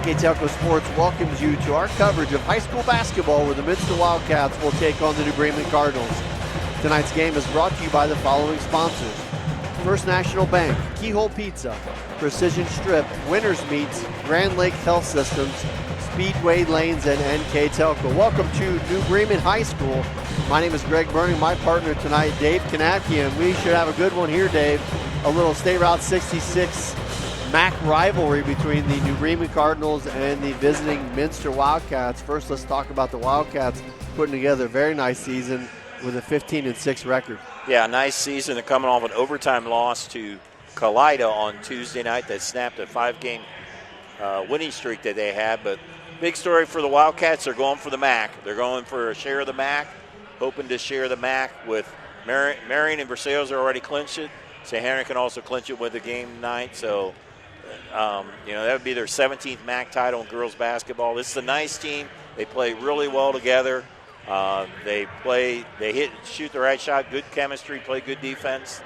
NKTelco Sports welcomes you to our coverage of high school basketball, where the Minster Wildcats will take on the New Bremen Cardinals. Tonight's game is brought to you by the following sponsors: First National Bank, Keyhole Pizza, Precision Strip, Winners Meats, Grand Lake Health Systems, Speedway Lanes, and NKTelco. Welcome to New Bremen High School. My name is Greg Burning, my partner tonight, Dave Kanapke, and we should have a good one here, Dave. A little State Route 66 MAC rivalry between the New Bremen Cardinals and the visiting Minster Wildcats. First, let's talk about the Wildcats putting together a very nice season with a 15-6 record. Yeah, nice season. They're coming off an overtime loss to Kalida on Tuesday night that snapped a 5-game winning streak that they had. But big story for the Wildcats, they're going for the MAC. They're going for a share of the MAC, hoping to share the MAC with Marion and Versailles are already clinched it. St. Henry can also clinch it with a game tonight. So, that would be their 17th MAC title in girls basketball. This is a nice team. They play really well together. They shoot the right shot, good chemistry, play good defense.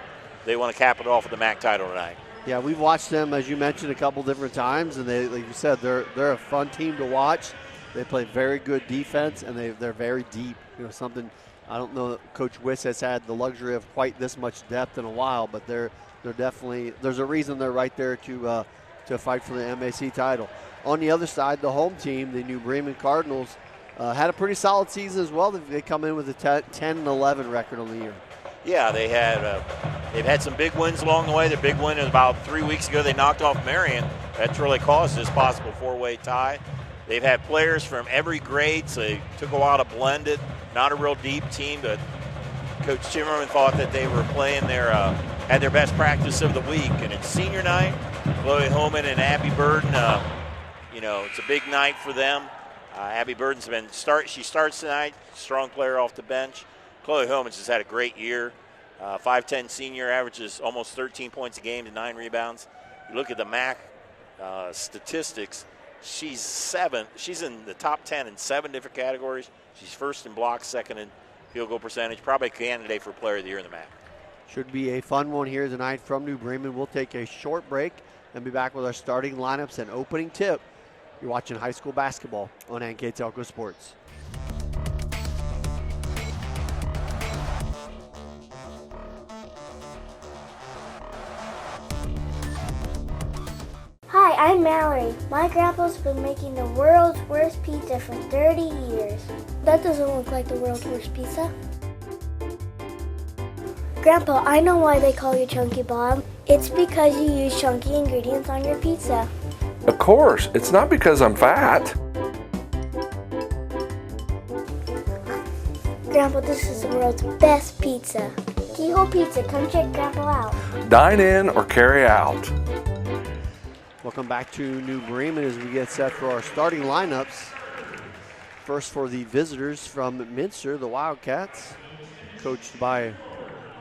They want to cap it off with the MAC title tonight. Yeah, we've watched them, as you mentioned, a couple different times, and they, like you said, they're a fun team to watch. They play very good defense, and they're very deep. Something I don't know that Coach Wiss has had the luxury of quite this much depth in a while, but they're definitely, there's a reason they're right there to fight for the MAC title. On the other side, the home team, the New Bremen Cardinals, had a pretty solid season as well. They come in with a 10-11 record on the year. Yeah, they've had some big wins along the way. The big win is about 3 weeks ago. They knocked off Marion. That's really caused this possible four-way tie. They've had players from every grade, so it took a while to blend it. Not a real deep team, but Coach Timmerman thought that they were playing had their best practice of the week. And it's senior night. Chloe Holman and Abby Burden, it's a big night for them. Abby Burden's she starts tonight, strong player off the bench. Chloe Holman's just had a great year. 5'10 senior, averages almost 13 points a game to 9 rebounds. You look at the MAC statistics, she's in the top 10 in 7 different categories. She's first in blocks, second in field goal percentage, probably a candidate for player of the year in the MAC. Should be a fun one here tonight from New Bremen. We'll take a short break and be back with our starting lineups and opening tip. You're watching high school basketball on NKTelco Sports. Hi, I'm Mallory. My grandpa's been making the world's worst pizza for 30 years. That doesn't look like the world's worst pizza. Grandpa, I know why they call you Chunky Bob. It's because you use chunky ingredients on your pizza. Of course, it's not because I'm fat. Grandpa, this is the world's best pizza. Keyhole Pizza, come check Grandpa out. Dine in or carry out. Welcome back to New Bremen as we get set for our starting lineups. First for the visitors from Minster, the Wildcats, coached by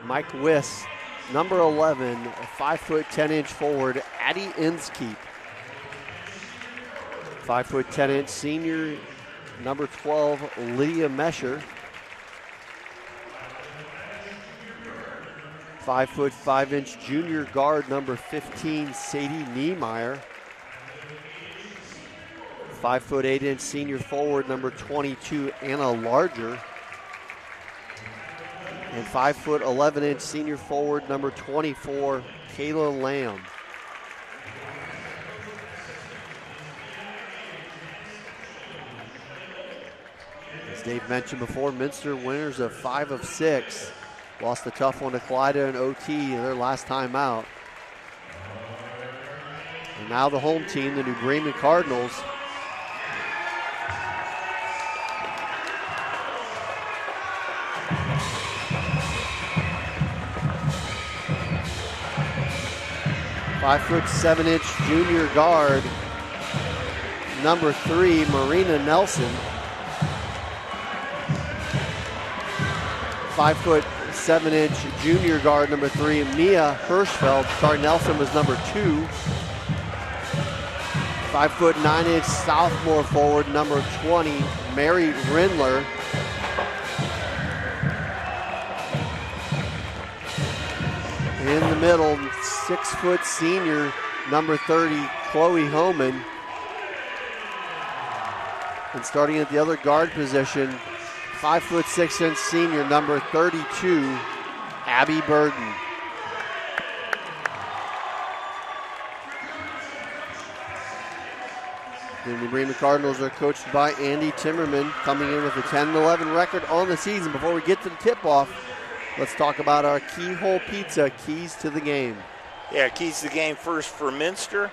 Mike Wiss. Number 11, 5'10" forward, Addie Inskeep. 5'10" senior, number 12, Lydia Mesher. 5'5" junior guard, number 15, Sadie Niemeyer. 5'8" senior forward, number 22, Anna Larger. And 5'11" senior forward, number 24, Kayla Lamb. As Dave mentioned before, Minster winners of 5 of 6. Lost a tough one to Kalida in OT their last time out. And now the home team, the New Bremen Cardinals. "5'7" junior guard, number 3, Marina Nelson. 5'7" junior guard, number 3, Mia Hirschfeld. Sorry, Nelson was number 2. 5'9" sophomore forward, number 20, Mary Rindler. In the middle, 6' senior, number 30, Chloe Homan. And starting at the other guard position, 5'6" senior, number 32, Abby Burden. The New Bremen Cardinals are coached by Andy Timmerman, coming in with a 10-11 record on the season. Before we get to the tip-off, let's talk about our Keyhole Pizza keys to the game. Yeah, keys to the game first for Minster.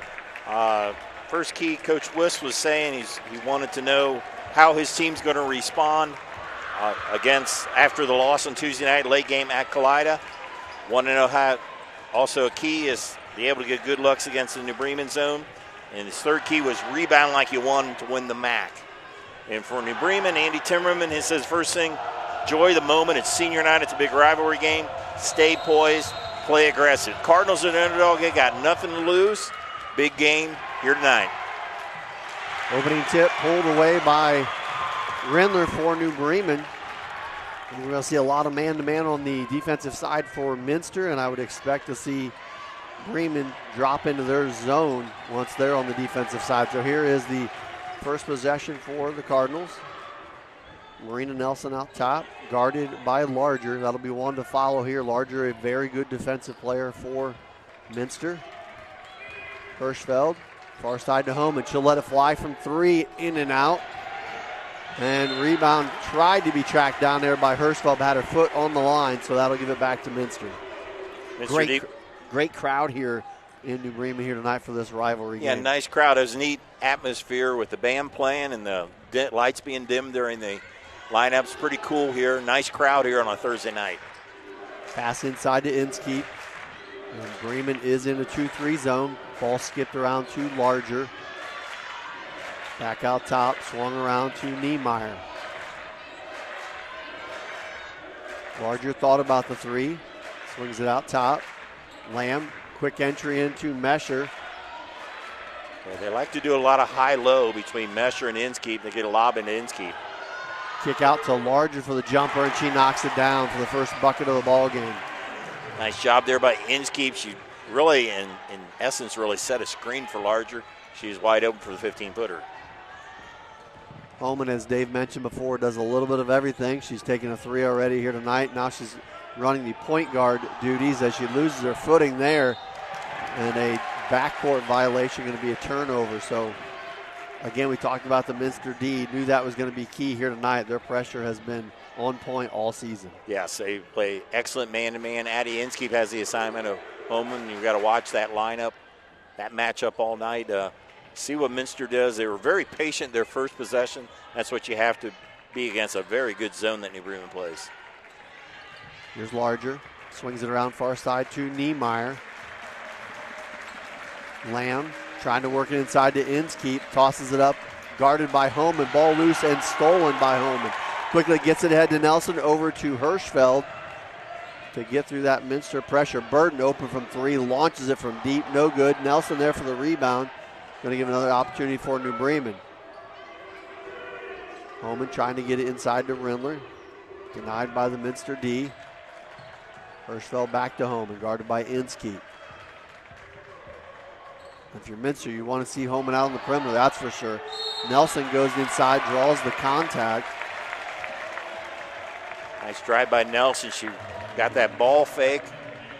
First key, Coach Wiss was saying he wanted to know how his team's going to respond after the loss on Tuesday night, late game at Kalida. Want to know how. Also, a key is be able to get good looks against the New Bremen zone. And his third key was rebound like you want to win the MAC. And for New Bremen, Andy Timmerman, he says first thing, enjoy the moment. It's senior night. It's a big rivalry game. Stay poised. Play aggressive. Cardinals are an underdog. They got nothing to lose. Big game here tonight. Opening tip pulled away by Rindler for New Bremen. And we're going to see a lot of man-to-man on the defensive side for Minster, and I would expect to see Bremen drop into their zone once they're on the defensive side. So here is the first possession for the Cardinals. Marina Nelson out top, guarded by Larger. That'll be one to follow here. Larger, a very good defensive player for Minster. Hirschfeld, far side to home, and she'll let it fly from three, in and out. And rebound tried to be tracked down there by Hirschfeld, but had her foot on the line, so that'll give it back to Minster. Great crowd here in New Bremen here tonight for this rivalry game. Yeah, nice crowd. It was a neat atmosphere with the band playing and the lights being dimmed during the lineups. Pretty cool here. Nice crowd here on a Thursday night. Pass inside to Inskeep. And Bremen is in a 2-3 zone. Ball skipped around to Larger. Back out top, swung around to Niemeyer. Larger thought about the three. Swings it out top. Lamb, quick entry into Mesher. Yeah, they like to do a lot of high-low between Mesher and Inskeep. They get a lob into Inskeep. Kick out to Larger for the jumper, and she knocks it down for the first bucket of the ball game. Nice job there by Inskeep. She really, in essence, really set a screen for Larger. She's wide open for the 15-footer. Holman, as Dave mentioned before, does a little bit of everything. She's taken a three already here tonight. Now she's running the point guard duties as she loses her footing there. And a backcourt violation, going to be a turnover. So, again, we talked about the Minster D. Knew that was going to be key here tonight. Their pressure has been on point all season. Yes, they play excellent man-to-man. Addie Inskeep has the assignment of Holman. You've got to watch that lineup, that matchup all night. See what Minster does. They were very patient their first possession. That's what you have to be against a very good zone that New Bremen plays. Here's Larger. Swings it around far side to Niemeyer. Lamb trying to work it inside to Inskeep. Tosses it up. Guarded by Holman. Ball loose and stolen by Holman. Quickly gets it ahead to Nelson. Over to Hirschfeld to get through that Minster pressure. Burden open from three. Launches it from deep. No good. Nelson there for the rebound. Going to give another opportunity for New Bremen. Holman trying to get it inside to Rindler. Denied by the Minster D. Hirschfeld back to Holman, guarded by Inskeep. If you're Minster, you want to see Holman out on the perimeter, that's for sure. Nelson goes inside, draws the contact. Nice drive by Nelson. She got that ball fake,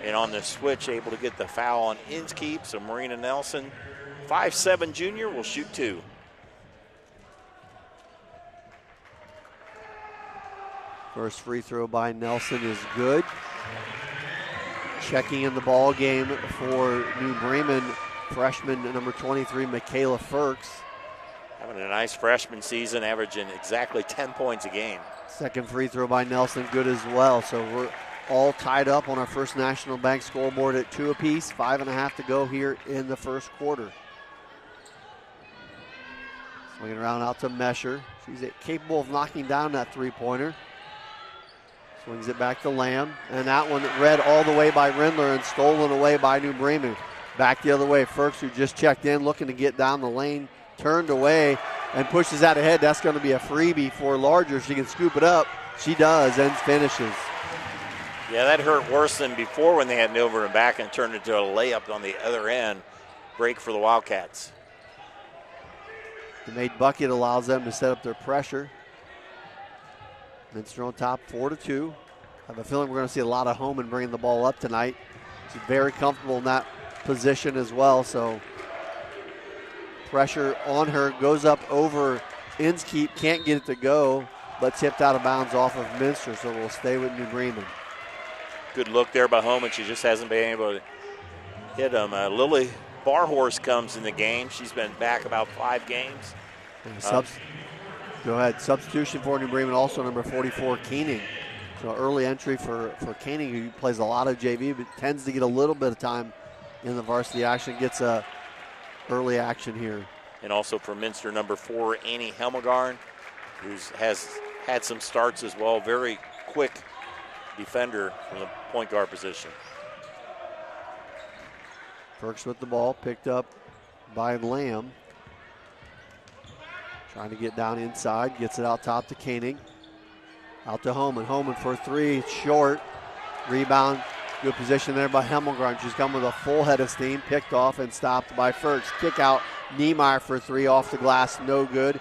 and on the switch, able to get the foul on Inskeep. So Marina Nelson, 5'7" junior, will shoot two. First free throw by Nelson is good. Checking in the ball game for New Bremen, freshman number 23, Michaela Firks. Having a nice freshman season, averaging exactly 10 points a game. Second free throw by Nelson, good as well. So we're all tied up on our First National Bank scoreboard at 2 apiece. 5.5 to go here in the first quarter. Swinging around out to Mesher. She's capable of knocking down that three-pointer. Swings it back to Lamb, and that one read all the way by Rindler and stolen away by New Bremen. Back the other way, Firks, who just checked in, looking to get down the lane, turned away and pushes that ahead. That's going to be a freebie for Larger. She can scoop it up. She does and finishes. Yeah, that hurt worse than before when they had an over and back and turned into a layup on the other end. Break for the Wildcats. The made bucket allows them to set up their pressure. Minster on top, 4-2. I have a feeling we're going to see a lot of Homan bringing the ball up tonight. She's very comfortable in that position as well, so pressure on her, goes up over Inskeep, can't get it to go, but tipped out of bounds off of Minster, so we'll stay with New Bremen. Good look there by Homan. She just hasn't been able to hit them. Lily Barhorse comes in the game. She's been back about 5 games. Go ahead. Substitution for New Bremen, also number 44, Keening. So early entry for Keening, who plays a lot of JV, but tends to get a little bit of time in the varsity action, gets a early action here. And also for Minster, number 4, Annie Helmegarn, who has had some starts as well. Very quick defender from the point guard position. Perks with the ball, picked up by Lamb. Trying to get down inside, gets it out top to Koenig. Out to Homan. Homan for 3, it's short. Rebound, good position there by Hemmelgarn. She's come with a full head of steam, picked off and stopped by Ferks. Kick out, Niemeyer for 3 off the glass, no good.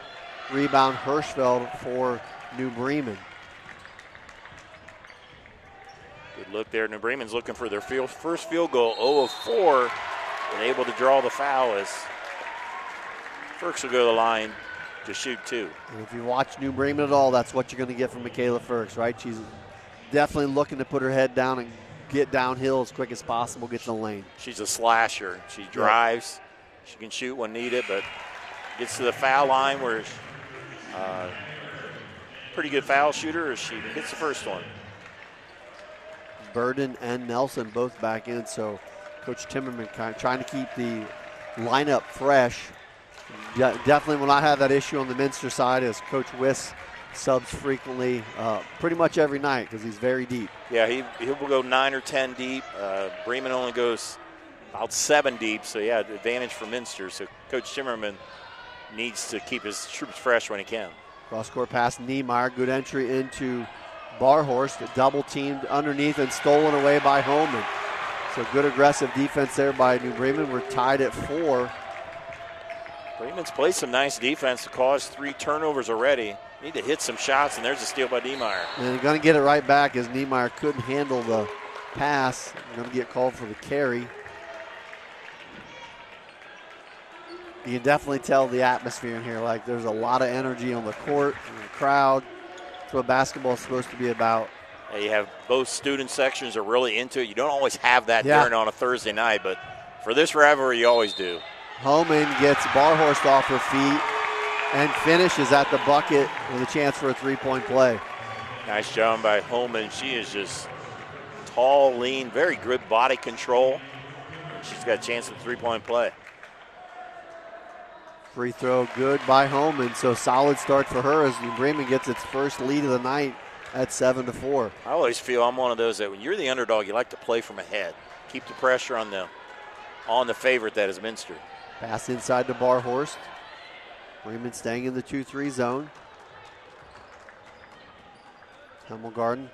Rebound, Hirschfeld for New Bremen. Good look there. New Bremen's looking for their first field goal, 0 of 4, and able to draw the foul as Ferks will go to the line to shoot 2. And if you watch New Bremen at all, that's what you're going to get from Michaela Ferks, right? She's definitely looking to put her head down and get downhill as quick as possible, get to the lane. She's a slasher. She drives. She can shoot when needed, but gets to the foul line where pretty good foul shooter as she hits the first one. Burden and Nelson both back in, so Coach Timmerman kind of trying to keep the lineup fresh. Definitely will not have that issue on the Minster side as Coach Wiss subs frequently, pretty much every night because he's very deep. Yeah, he will go 9 or 10 deep. Bremen only goes about 7 deep, so yeah, advantage for Minster. So Coach Timmerman needs to keep his troops fresh when he can. Cross-court pass, Niemeyer, good entry into Barhorst, double teamed underneath and stolen away by Homan. So good aggressive defense there by New Bremen. We're tied at 4. Bremen's played some nice defense to cause 3 turnovers already. Need to hit some shots, and there's a steal by Niemeyer. And they're going to get it right back as Niemeyer couldn't handle the pass. They're going to get called for the carry. You can definitely tell the atmosphere in here. Like there's a lot of energy on the court and the crowd. That's what basketball is supposed to be about. Yeah, you have both student sections are really into it. You don't always have that during on a Thursday night, but for this rivalry, you always do. Homan gets Barhorst off her feet and finishes at the bucket with a chance for a 3-point play. Nice job by Homan. She is just tall, lean, very good body control. And she's got a chance at a 3-point play. Free throw good by Homan, so solid start for her as New Bremen gets its first lead of the night at 7-4. I always feel I'm one of those that when you're the underdog, you like to play from ahead. Keep the pressure on the favorite that is Minster. Pass inside to Barhorst. Bremen staying in the 2-3 zone. Hemmelgarden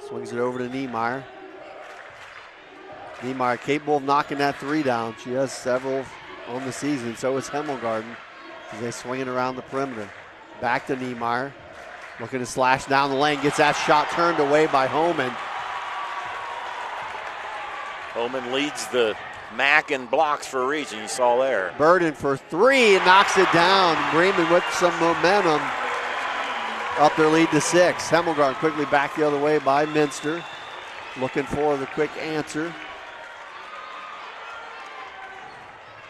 swings it over to Niemeyer. Niemeyer capable of knocking that 3 down. She has several on the season. So is Hemmelgarden as they swing it around the perimeter. Back to Niemeyer. Looking to slash down the lane. Gets that shot turned away by Homan. Homan leads the MAC in blocks for a reason, you saw there. Burden for 3 and knocks it down. Bremen with some momentum. Up their lead to 6. Hemmelgarden quickly back the other way by Minster. Looking for the quick answer.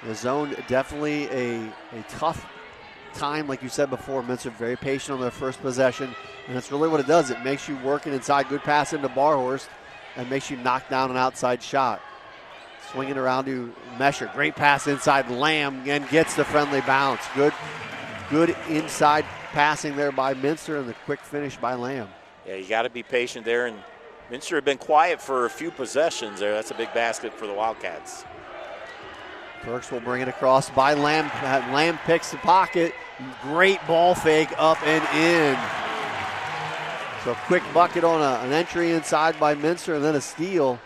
The zone definitely a tough time, like you said before. Minster very patient on their first possession, and that's really what it does. It makes you working inside. Good pass into Barhorst and makes you knock down an outside shot. Swinging around to Mesher. Great pass inside Lamb and gets the friendly bounce. Good inside passing there by Minster and the quick finish by Lamb. Yeah, you got to be patient there, and Minster had been quiet for a few possessions there. That's a big basket for the Wildcats. Perks will bring it across by Lamb. Lamb picks the pocket. Great ball fake up and in. So quick bucket on an entry inside by Minster and then a steal.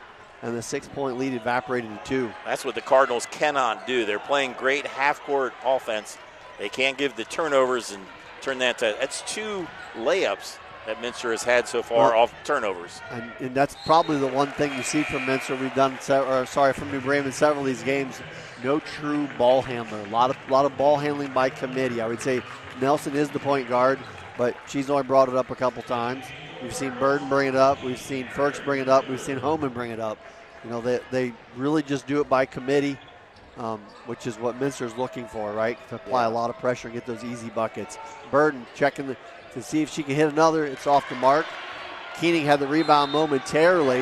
And the 6-point lead evaporated to 2. That's what the Cardinals cannot do. They're playing great half-court offense, They can't give the turnovers and turn that to – that's 2 layups that Minster has had so far off turnovers. And that's probably the one thing you see from Minster. We've done, from New Bremen, several of these games. No true ball handler. A lot of ball handling by committee. I would say Nelson is the point guard, but she's only brought it up a couple times. We've seen Burden bring it up. We've seen Ferks bring it up. We've seen Homan bring it up. You know, they really just do it by committee, which is what Minster's looking for, right? To apply a lot of pressure and get those easy buckets. Burden checking to see if she can hit another. It's off the mark. Keening had the rebound momentarily.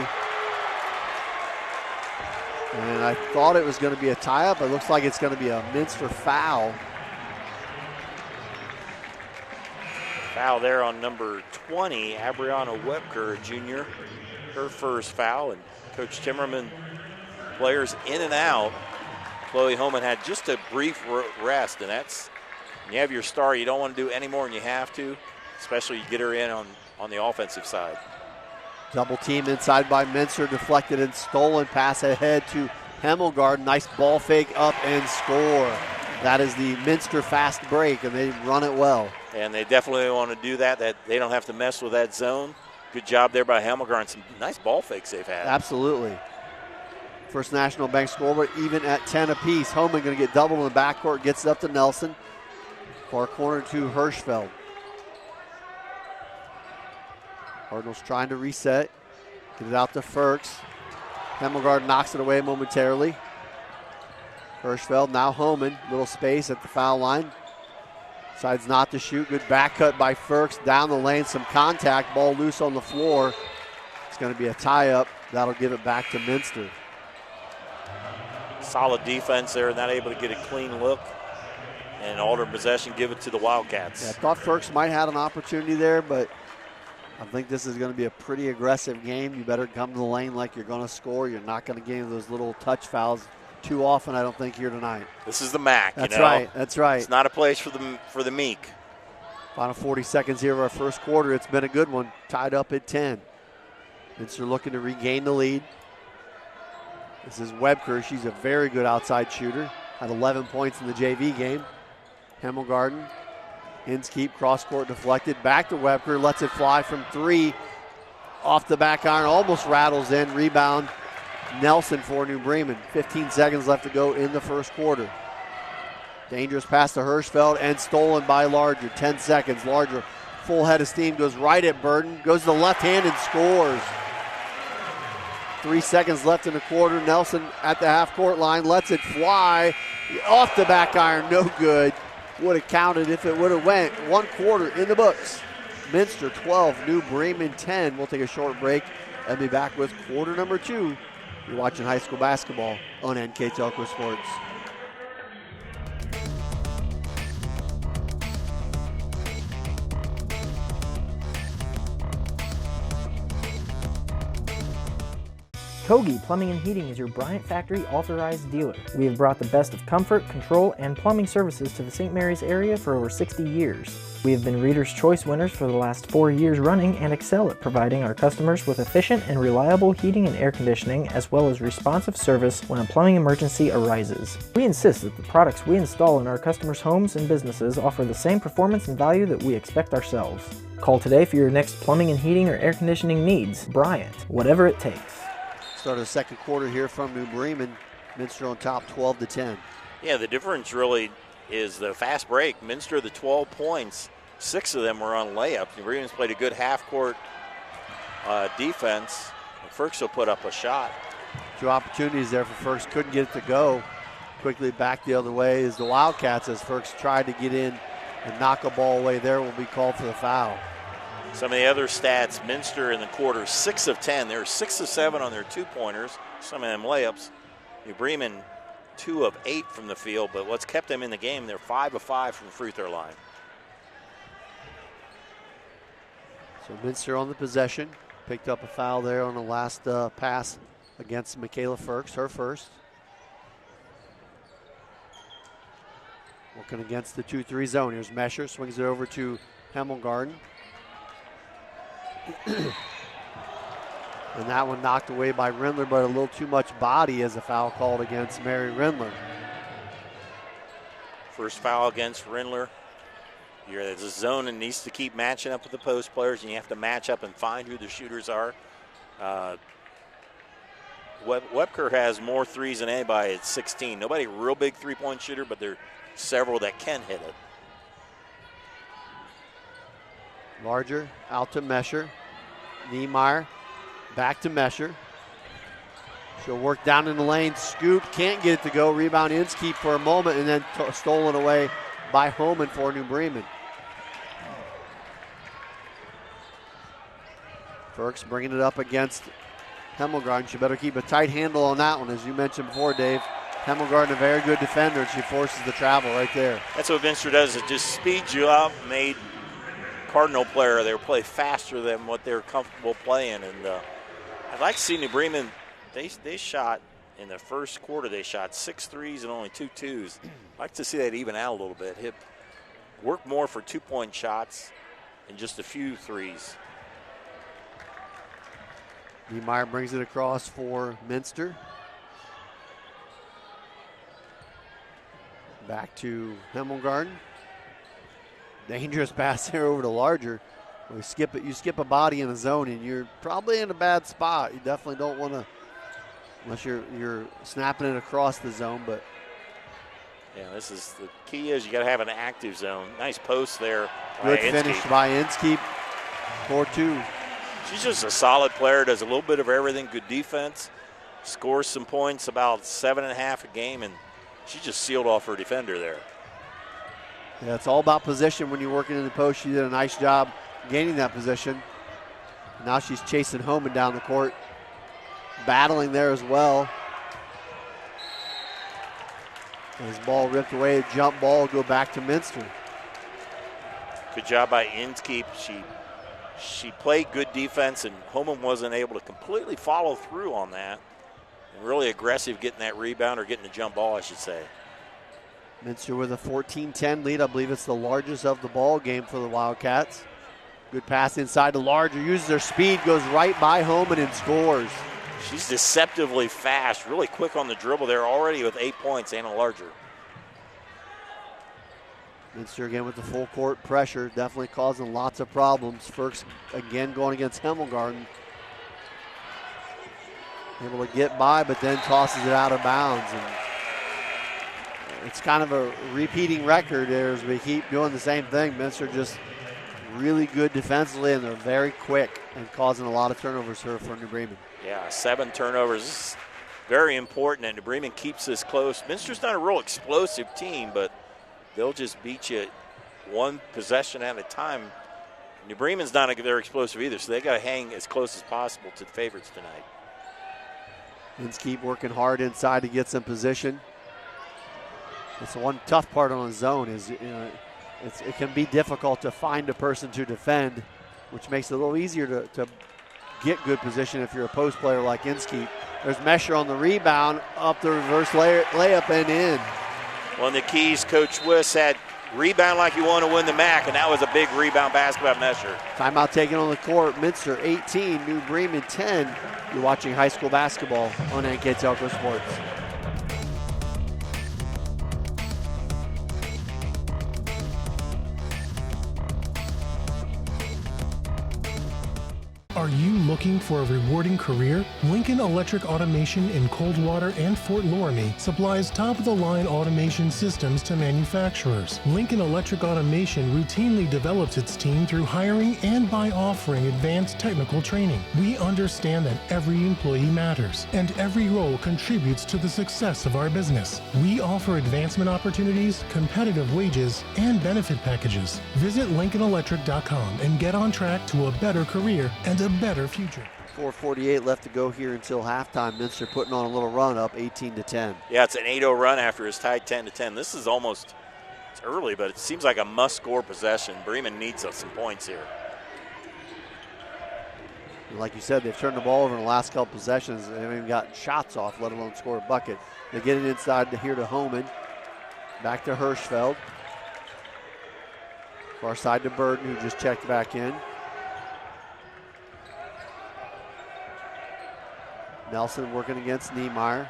And I thought it was going to be a tie-up. It looks like it's going to be a Minster foul. Foul there on number 20, Abriana Webker, a junior. Her first foul, and Coach Timmerman, players in and out. Chloe Homan had just a brief rest, and that's, when you have your star, you don't want to do any more than you have to, especially you get her in on the offensive side. Double team inside by Minster, deflected and stolen. Pass ahead to Hemmelgarden. Nice ball fake up and score. That is the Minster fast break, and they run it well. And they definitely want to do that they don't have to mess with that zone. Good job there by Hemmelgarden. Some nice ball fakes they've had. Absolutely. First National Bank scoreboard, even at 10 apiece. Homan going to get doubled in the backcourt, gets it up to Nelson. Far corner to Hirschfeld. Cardinals trying to reset. Get it out to Ferks. Hemmelgarden knocks it away momentarily. Hirschfeld, now Homan. Little space at the foul line. Decides not to shoot. Good back cut by Ferks. Down the lane, some contact. Ball loose on the floor. It's going to be a tie-up. That'll give it back to Minster. Solid defense there, not able to get a clean look. And alternate possession, give it to the Wildcats. Yeah, I thought Ferks might have an opportunity there, but I think this is going to be a pretty aggressive game. You better come to the lane like you're going to score. You're not going to get those little touch fouls too often, I don't think, here tonight. This is the MAC, That's right. That's right. It's not a place for the meek. Final 40 seconds here of our first quarter. It's been a good one. Tied up at 10. Minster looking to regain the lead. This is Webker. She's a very good outside shooter. Had 11 points in the JV game. Hemmelgarden. Inskeep, cross-court deflected. Back to Webker. Lets it fly from 3. Off the back iron. Almost rattles in. Rebound. Nelson for New Bremen. 15 seconds left to go in the first quarter. Dangerous pass to Hirschfeld and stolen by Larger. 10 seconds. Larger, full head of steam, goes right at Burden. Goes to the left hand and scores. 3 seconds left in the quarter. Nelson at the half-court line lets it fly. Off the back iron, no good. Would have counted if it would have went. 1 quarter in the books. Minster 12, New Bremen 10. We'll take a short break and be back with quarter number 2. You're watching high school basketball on NK Telco Sports. Kogi Plumbing and Heating is your Bryant Factory authorized dealer. We have brought the best of comfort, control, and plumbing services to the St. Mary's area for over 60 years. We have been Reader's Choice winners for the last 4 years running and excel at providing our customers with efficient and reliable heating and air conditioning, as well as responsive service when a plumbing emergency arises. We insist that the products we install in our customers' homes and businesses offer the same performance and value that we expect ourselves. Call today for your next plumbing and heating or air conditioning needs. Bryant, whatever it takes. Start of the second quarter here from New Bremen. Minster on top 12-10. Yeah, the difference really is the fast break. Minster, the 12 points, 6 of them were on layups. New Bremen's played a good half-court defense. Ferks will put up a shot. 2 opportunities there for Ferks. Couldn't get it to go. Quickly back the other way is the Wildcats as Ferks tried to get in and knock a ball away there. Will be called for the foul. Some of the other stats, Minster in the quarter, 6 of 10. They were 6 of 7 on their 2-pointers, some of them layups. New Bremen, 2 of 8 from the field, but what's kept them in the game, they're 5 of 5 from the free throw line. So Minster on the possession. Picked up a foul there on the last pass against Michaela Ferks, her first. Working against the 2-3 zone. Here's Mesher, swings it over to Hemmelgarden. And that one knocked away by Rindler, but a little too much body as a foul called against Mary Rindler. First foul against Rindler. There's a zone that needs to keep matching up with the post players, and you have to match up and find who the shooters are. Webker has more threes than anybody at 16. Nobody a real big three-point shooter, but there are several that can hit it. Larger, out to Mesher. Niemeyer, back to Mesher. She'll work down in the lane, scoop, can't get it to go. Rebound Inskeep for a moment, and then stolen away by Homan for New Bremen. Ferks bringing it up against Hemmelgarden. She better keep a tight handle on that one, as you mentioned before, Dave. Hemmelgarden, a very good defender, and she forces the travel right there. That's what Minster does. It just speeds you up, made Cardinal player. They play faster than what they're comfortable playing. And I'd like to see New Bremen. They shot in the first quarter. They shot 6 threes and only 2 twos. I'd like to see that even out a little bit. Work more for 2-point shots and just a few threes. Niemeyer brings it across for Minster. Back to Hemmelgarden. Dangerous pass there over to Larger. You skip a body in a zone, and you're probably in a bad spot. You definitely don't want to, unless you're snapping it across the zone. But yeah, this is the key. Is you got to have an active zone. Nice post there. Good finish by Inskeep. 4-2. She's just a solid player. Does a little bit of everything. Good defense. Scores some points, about 7.5 a game, and she just sealed off her defender there. Yeah, it's all about position when you're working in the post. She did a nice job gaining that position. Now she's chasing Homan down the court. Battling there as well. His ball ripped away, a jump ball, go back to Minster. Good job by Inskeep. She played good defense, and Homan wasn't able to completely follow through on that. And really aggressive getting that rebound, or getting the jump ball, I should say. Minster with a 14-10 lead. I believe it's the largest of the ball game for the Wildcats. Good pass inside to Larger. Uses her speed, goes right by Homan and scores. She's deceptively fast, really quick on the dribble there, already with 8 points, Anna Larger. Minster again with the full court pressure, definitely causing lots of problems. Ferks again going against Hemmelgarden. Able to get by, but then tosses it out of bounds. And it's kind of a repeating record there as we keep doing the same thing. Minster just really good defensively, and they're very quick and causing a lot of turnovers here for New Bremen. Yeah, 7 turnovers. This is very important, and New Bremen keeps this close. Minster's not a real explosive team, but they'll just beat you one possession at a time. New Bremen's not very explosive either, so they got to hang as close as possible to the favorites tonight. Inskeep working hard inside to get some position. It's the one tough part on the zone is it can be difficult to find a person to defend, which makes it a little easier to get good position if you're a post player like Inskeep. There's Mesher on the rebound, up the reverse layup and in. One of the keys, Coach Wiss had rebound like you want to win the MAC, and that was a big rebound basket by Mesher. Timeout taken on the court. Minster 18, New Bremen 10. You're watching high school basketball on NK Telco Sports. Are you looking for a rewarding career? Lincoln Electric Automation in Coldwater and Fort Loramie supplies top-of-the-line automation systems to manufacturers. Lincoln Electric Automation routinely develops its team through hiring and by offering advanced technical training. We understand that every employee matters, and every role contributes to the success of our business. We offer advancement opportunities, competitive wages, and benefit packages. Visit LincolnElectric.com and get on track to a better career and a better future. 4:48 left to go here until halftime. Minster putting on a little run up 18-10. Yeah, it's an 8-0 run after it's tied 10-10. This is almost, it's early, but it seems like a must-score possession. Bremen needs some points here. And like you said, they've turned the ball over in the last couple possessions. They haven't even gotten shots off, let alone score a bucket. They get it inside here to Homan. Back to Hirschfeld. Far side to Burden, who just checked back in. Nelson working against Niemeyer.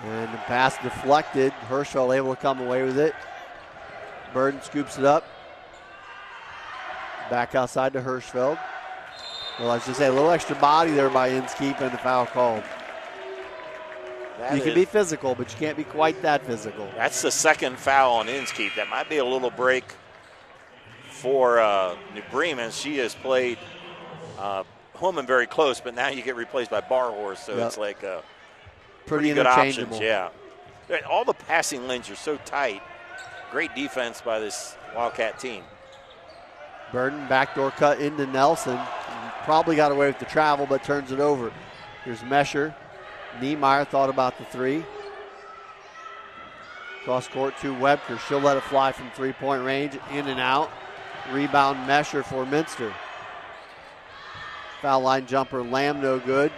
And the pass deflected. Hirschfeld able to come away with it. Burden scoops it up. Back outside to Hirschfeld. Well, I should say a little extra body there by Inskeep and the foul called. You can be physical, but you can't be quite that physical. That's the second foul on Inskeep. That might be a little break for New Bremen. She has played Holman very close, but now you get replaced by Barhorse, so it's like a pretty good options. Yeah. All the passing lanes are so tight. Great defense by this Wildcat team. Burden backdoor cut into Nelson. Probably got away with the travel, but turns it over. Here's Mesher. Niemeyer thought about the three. Cross court to Webker. She'll let it fly from three-point range. In and out. Rebound Mesher for Minster. Foul line jumper Lamb no good.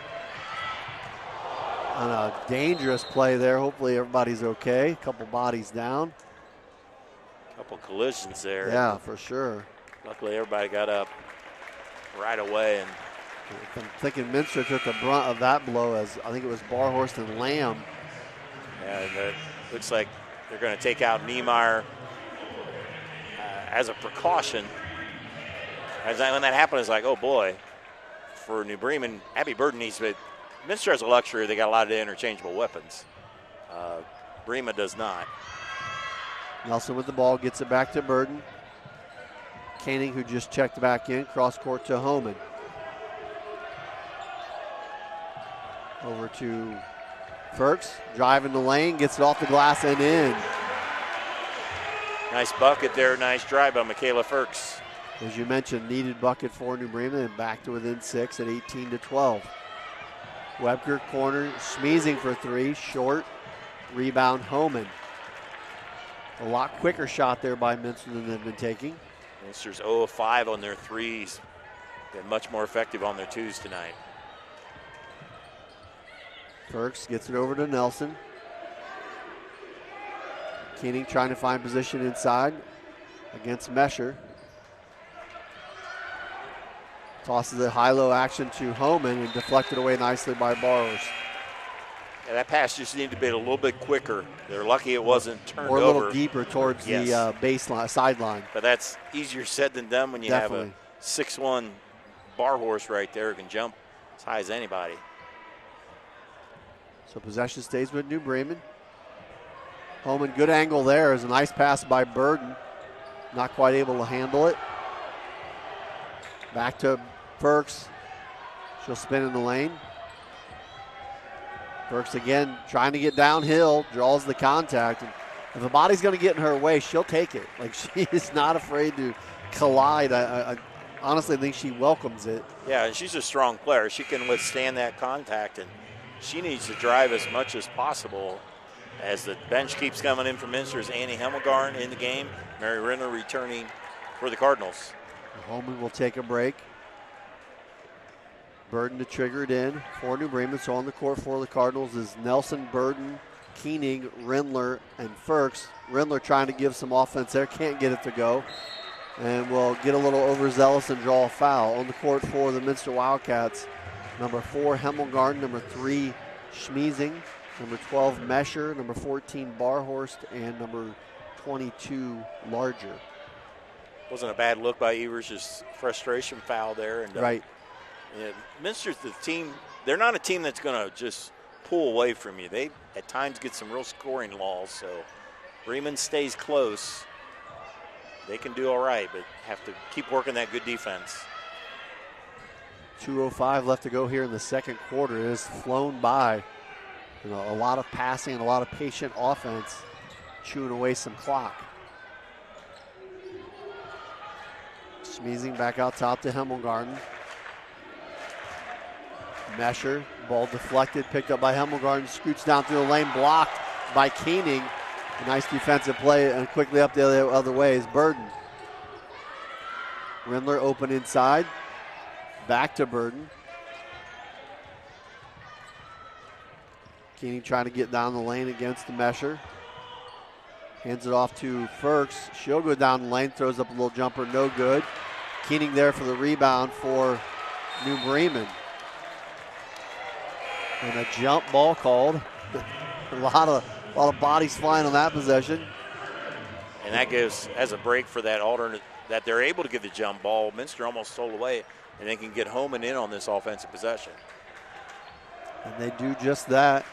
On a dangerous play there. Hopefully everybody's okay. A couple bodies down. Couple collisions there. Yeah, for sure. Luckily everybody got up right away. And I'm thinking Minster took the brunt of that blow, as I think it was Barhorst and Lamb. Yeah, and it looks like they're going to take out Niemeyer as a precaution. When that happened, it's like, oh boy, for New Bremen, Abby Burden needs to. Minster has a luxury; they got a lot of interchangeable weapons. Bremen does not. Nelson with the ball, gets it back to Burden. Koenig, who just checked back in, cross court to Homan. Over to Ferks, driving the lane, gets it off the glass and in. Nice bucket there, nice drive by Michaela Ferks. As you mentioned, needed bucket for New Bremen and back to within 6 at 18-12. Webker corner, Schmeezing for three, short, rebound Homan. A lot quicker shot there by Minster than they've been taking. Minster's 0 of 5 on their threes. Been much more effective on their twos tonight. Ferks gets it over to Nelson. Koenig trying to find position inside against Mesher. Tosses it high-low action to Homan and deflected away nicely by Barrows. Yeah, that pass just needed to be a little bit quicker. They're lucky it wasn't turned over. Or a little deeper towards the baseline, sideline. But that's easier said than done when you have a 6'1" bar horse right there who can jump as high as anybody. So possession stays with New Bremen. Homan, good angle there. Is a nice pass by Burden. Not quite able to handle it. Back to Ferks. She'll spin in the lane. Ferks again trying to get downhill, draws the contact. And if the body's going to get in her way, she'll take it. Like, she is not afraid to collide. I honestly think she welcomes it. Yeah, and she's a strong player. She can withstand that contact, and she needs to drive as much as possible. As the bench keeps coming in from Minster, is Annie Hemmelgarn in the game. Mary Renner returning for the Cardinals. Holman will take a break. Burden to trigger it in for New Bremen. So on the court for the Cardinals is Nelson, Burden, Koenig, Rindler, and Ferks. Rindler trying to give some offense there. Can't get it to go. And will get a little overzealous and draw a foul. On the court for the Minster Wildcats, number 4, Hemmelgarn, number 3, Schmeezing, number 12, Mesher, number 14, Barhorst, and number 22, Larger. Wasn't a bad look by Evers, just frustration foul there. And, right. Yeah, Minster's the team. They're not a team that's going to just pull away from you. They at times get some real scoring lulls. So Bremen stays close. They can do all right, but have to keep working that good defense. 2:05 left to go here in the second quarter. It has flown by. You know, a lot of passing and a lot of patient offense, chewing away some clock. Schmeezing back out top to Hemmelgarn. Mesher, ball deflected, picked up by Hemmelgarn, scoots down through the lane, blocked by Koenig. A nice defensive play, and quickly up the other way is Burden. Rindler open inside, back to Burden. Koenig trying to get down the lane against the Mesher. Hands it off to Ferks. She'll go down the lane, throws up a little jumper, no good. Koenig there for the rebound for New Bremen. And a jump ball called. A lot of bodies flying on that possession. And that gives as a break for that alternate that they're able to get the jump ball. Minster almost stole away, and they can get home and in on this offensive possession. And they do just that.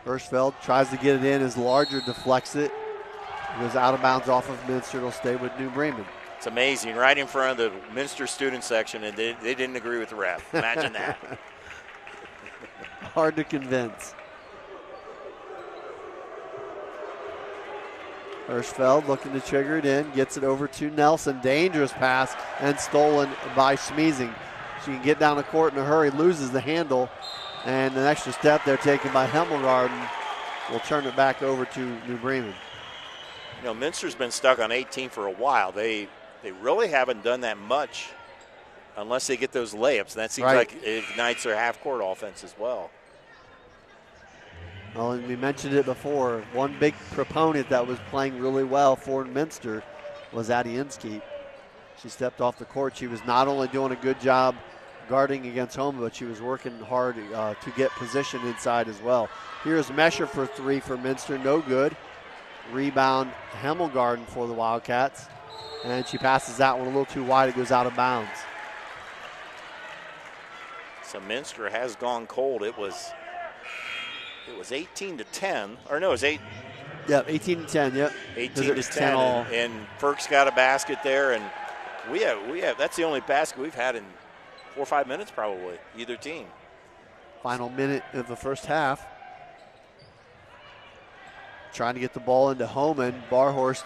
Hirschfeld tries to get it in as Larger deflects it. It goes out of bounds off of Minster. It'll stay with New Bremen. It's amazing, right in front of the Minster student section, and they didn't agree with the ref. Imagine that. Hard to convince. Hirschfeld looking to trigger it in, gets it over to Nelson. Dangerous pass and stolen by Schmiesing. She can get down the court in a hurry, loses the handle, and an extra step there taken by Hemmelgarden will turn it back over to New Bremen. You know, Minster's been stuck on 18 for a while. They really haven't done that much unless they get those layups. And that seems like it ignites their half-court offense as well. Well, and we mentioned it before. One big proponent that was playing really well for Minster was Addie Inskeep. She stepped off the court. She was not only doing a good job guarding against home, but she was working hard to get position inside as well. Here's Mesher for three for Minster. No good. Rebound Hemmelgarden for the Wildcats. And she passes that one a little too wide. It goes out of bounds. So Minster has gone cold. It was 18-10, or no, it was 8. Yep, 18-10. Yep. 18-10, and Ferk's got a basket there, and we have. That's the only basket we've had in 4 or 5 minutes, probably either team. Final minute of the first half. Trying to get the ball into Homan. Barhorst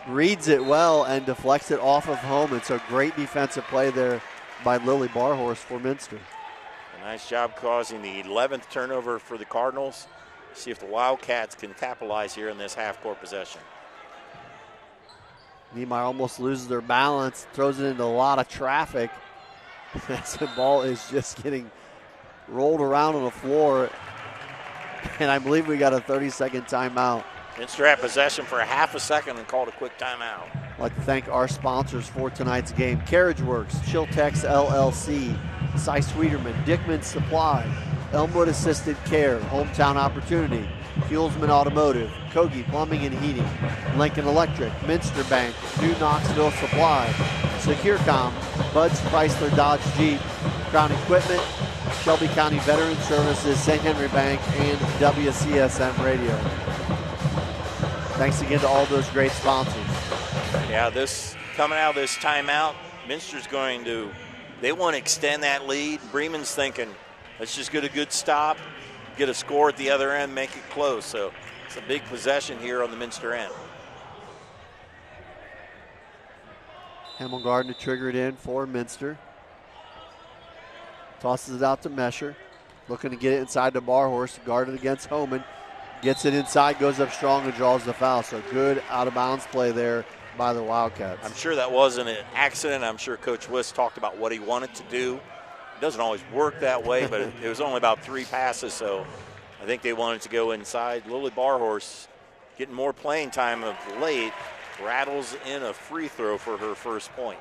reads it well and deflects it off of Homan. So great defensive play there by Lily Barhorst for Minster. A nice job causing the 11th turnover for the Cardinals. See if the Wildcats can capitalize here in this half-court possession. Niemeyer almost loses their balance, throws it into a lot of traffic. As the ball is just getting rolled around on the floor. And I believe we got a 30-second timeout. Minster had possession for a half a second and called a quick timeout. I'd like to thank our sponsors for tonight's game. Carriage Works, Chiltex LLC, Cy Sweeterman, Dickman Supply, Elmwood Assisted Care, Hometown Opportunity, Fuelsman Automotive, Kogi Plumbing and Heating, Lincoln Electric, Minster Bank, New Knoxville Supply, SecureCom, Bud's Chrysler Dodge Jeep, Crown Equipment, Shelby County Veteran Services, St. Henry Bank, and WCSM Radio. Thanks again to all those great sponsors. Yeah, this coming out of this timeout, Minster's they want to extend that lead. Bremen's thinking, let's just get a good stop, get a score at the other end, make it close. So it's a big possession here on the Minster end. Hemmelgarden to trigger it in for Minster. Tosses it out to Mesher. Looking to get it inside to Barhorst, guarded against Homan. Gets it inside, goes up strong and draws the foul. So good out of bounds play there by the Wildcats. I'm sure that wasn't an accident. I'm sure Coach Wiss talked about what he wanted to do. It doesn't always work that way, but it was only about 3 passes, so I think they wanted to go inside. Lily Barhorst getting more playing time of late, rattles in a free throw for her first point.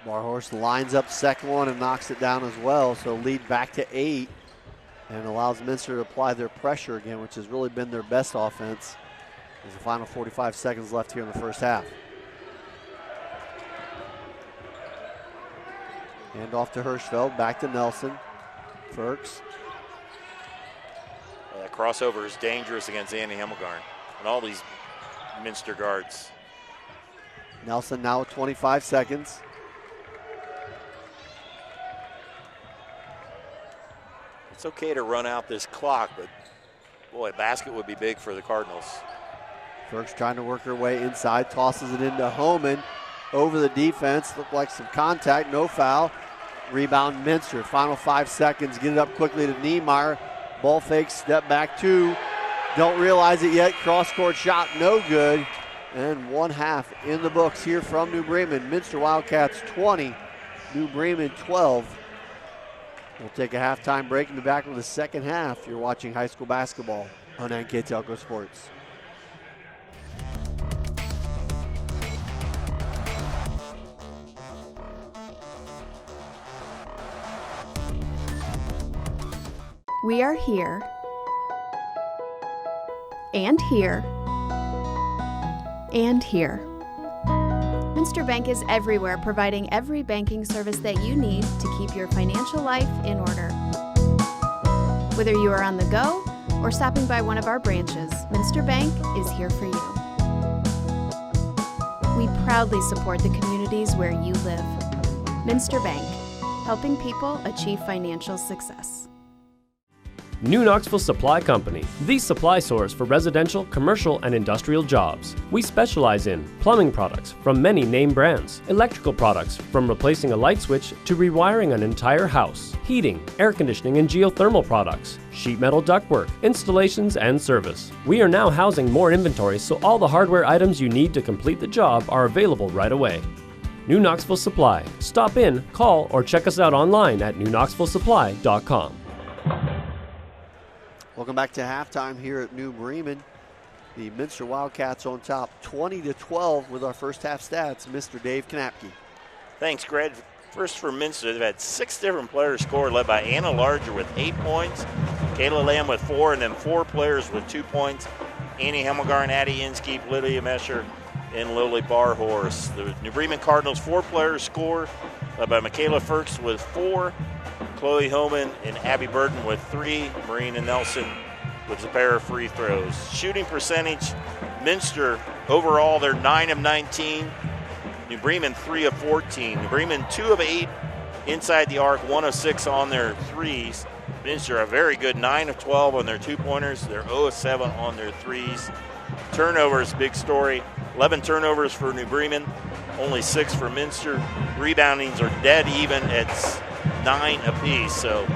Barhorst lines up second one and knocks it down as well, so lead back to 8 and allows Minster to apply their pressure again, which has really been their best offense. There's the final 45 seconds left here in the first half. Hand off to Hirschfeld, back to Nelson. Ferks. Well, that crossover is dangerous against Annie Hemmelgarn and all these Minster guards. Nelson now at 25 seconds. It's okay to run out this clock, but boy, a basket would be big for the Cardinals. Ferks trying to work her way inside, tosses it into Homan. Over the defense, looked like some contact, no foul. Rebound Minster, final 5 seconds, get it up quickly to Niemeyer. Ball fake, step back 2. Don't realize it yet, cross-court shot, no good. And 1 half in the books here from New Bremen. Minster Wildcats 20, New Bremen 12. We'll take a halftime break and be back with the second half. You're watching high school basketball on NK Telco Sports. We are here, and here, and here. Minster Bank is everywhere, providing every banking service that you need to keep your financial life in order. Whether you are on the go or stopping by one of our branches, Minster Bank is here for you. We proudly support the communities where you live. Minster Bank, helping people achieve financial success. New Knoxville Supply Company, the supply source for residential, commercial, and industrial jobs. We specialize in plumbing products from many name brands, electrical products from replacing a light switch to rewiring an entire house, heating, air conditioning, and geothermal products, sheet metal ductwork, installations, and service. We are now housing more inventory, so all the hardware items you need to complete the job are available right away. New Knoxville Supply. Stop in, call, or check us out online at newknoxvillesupply.com. Welcome back to halftime here at New Bremen. The Minster Wildcats on top 20-12 with our first half stats. Mr. Dave Knapke. Thanks, Greg. First for Minster, they've had 6 different players score, led by Anna Larger with 8 points, Kayla Lamb with 4, and then 4 players with 2 points. Annie Hemmelgarn, Addie Inskeep, Lydia Mesher, and Lily Barhorse. The New Bremen Cardinals, 4 players score, led by Michaela Firks with 4, Chloe Homan and Abby Burton with 3, Marina Nelson with a pair of free throws. Shooting percentage, Minster overall they're 9 of 19, New Bremen 3 of 14. New Bremen 2 of 8 inside the arc, 1 of 6 on their threes. Minster are very good, 9 of 12 on their 2-pointers. They're 0 of 7 on their threes. Turnovers, big story. 11 turnovers for New Bremen, only 6 for Minster. Reboundings are dead even at 9 apiece. So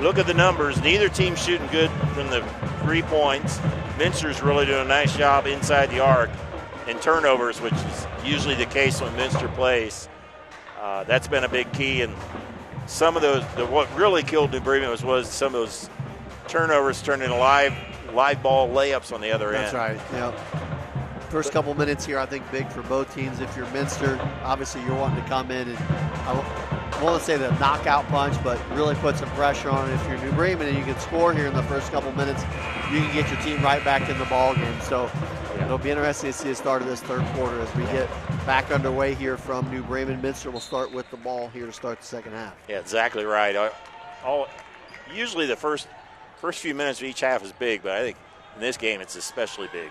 look at the numbers. Neither team shooting good from the 3 points. Minster's really doing a nice job inside the arc. And turnovers, which is usually the case when Minster plays. That's been a big key. And some of those, what really killed New Bremen was some of those turnovers turned into live ball layups on the other end. That's right. Yep. First couple minutes here, I think big for both teams. If you're Minster, obviously you're wanting to come in and I won't say the knockout punch, but really put some pressure on it. If you're New Bremen and you can score here in the first couple minutes, you can get your team right back in the ball game. So it'll be interesting to see the start of this third quarter as we get back underway here from New Bremen. Minster will start with the ball here to start the second half. Yeah, exactly right. Usually the first few minutes of each half is big, but I think in this game it's especially big.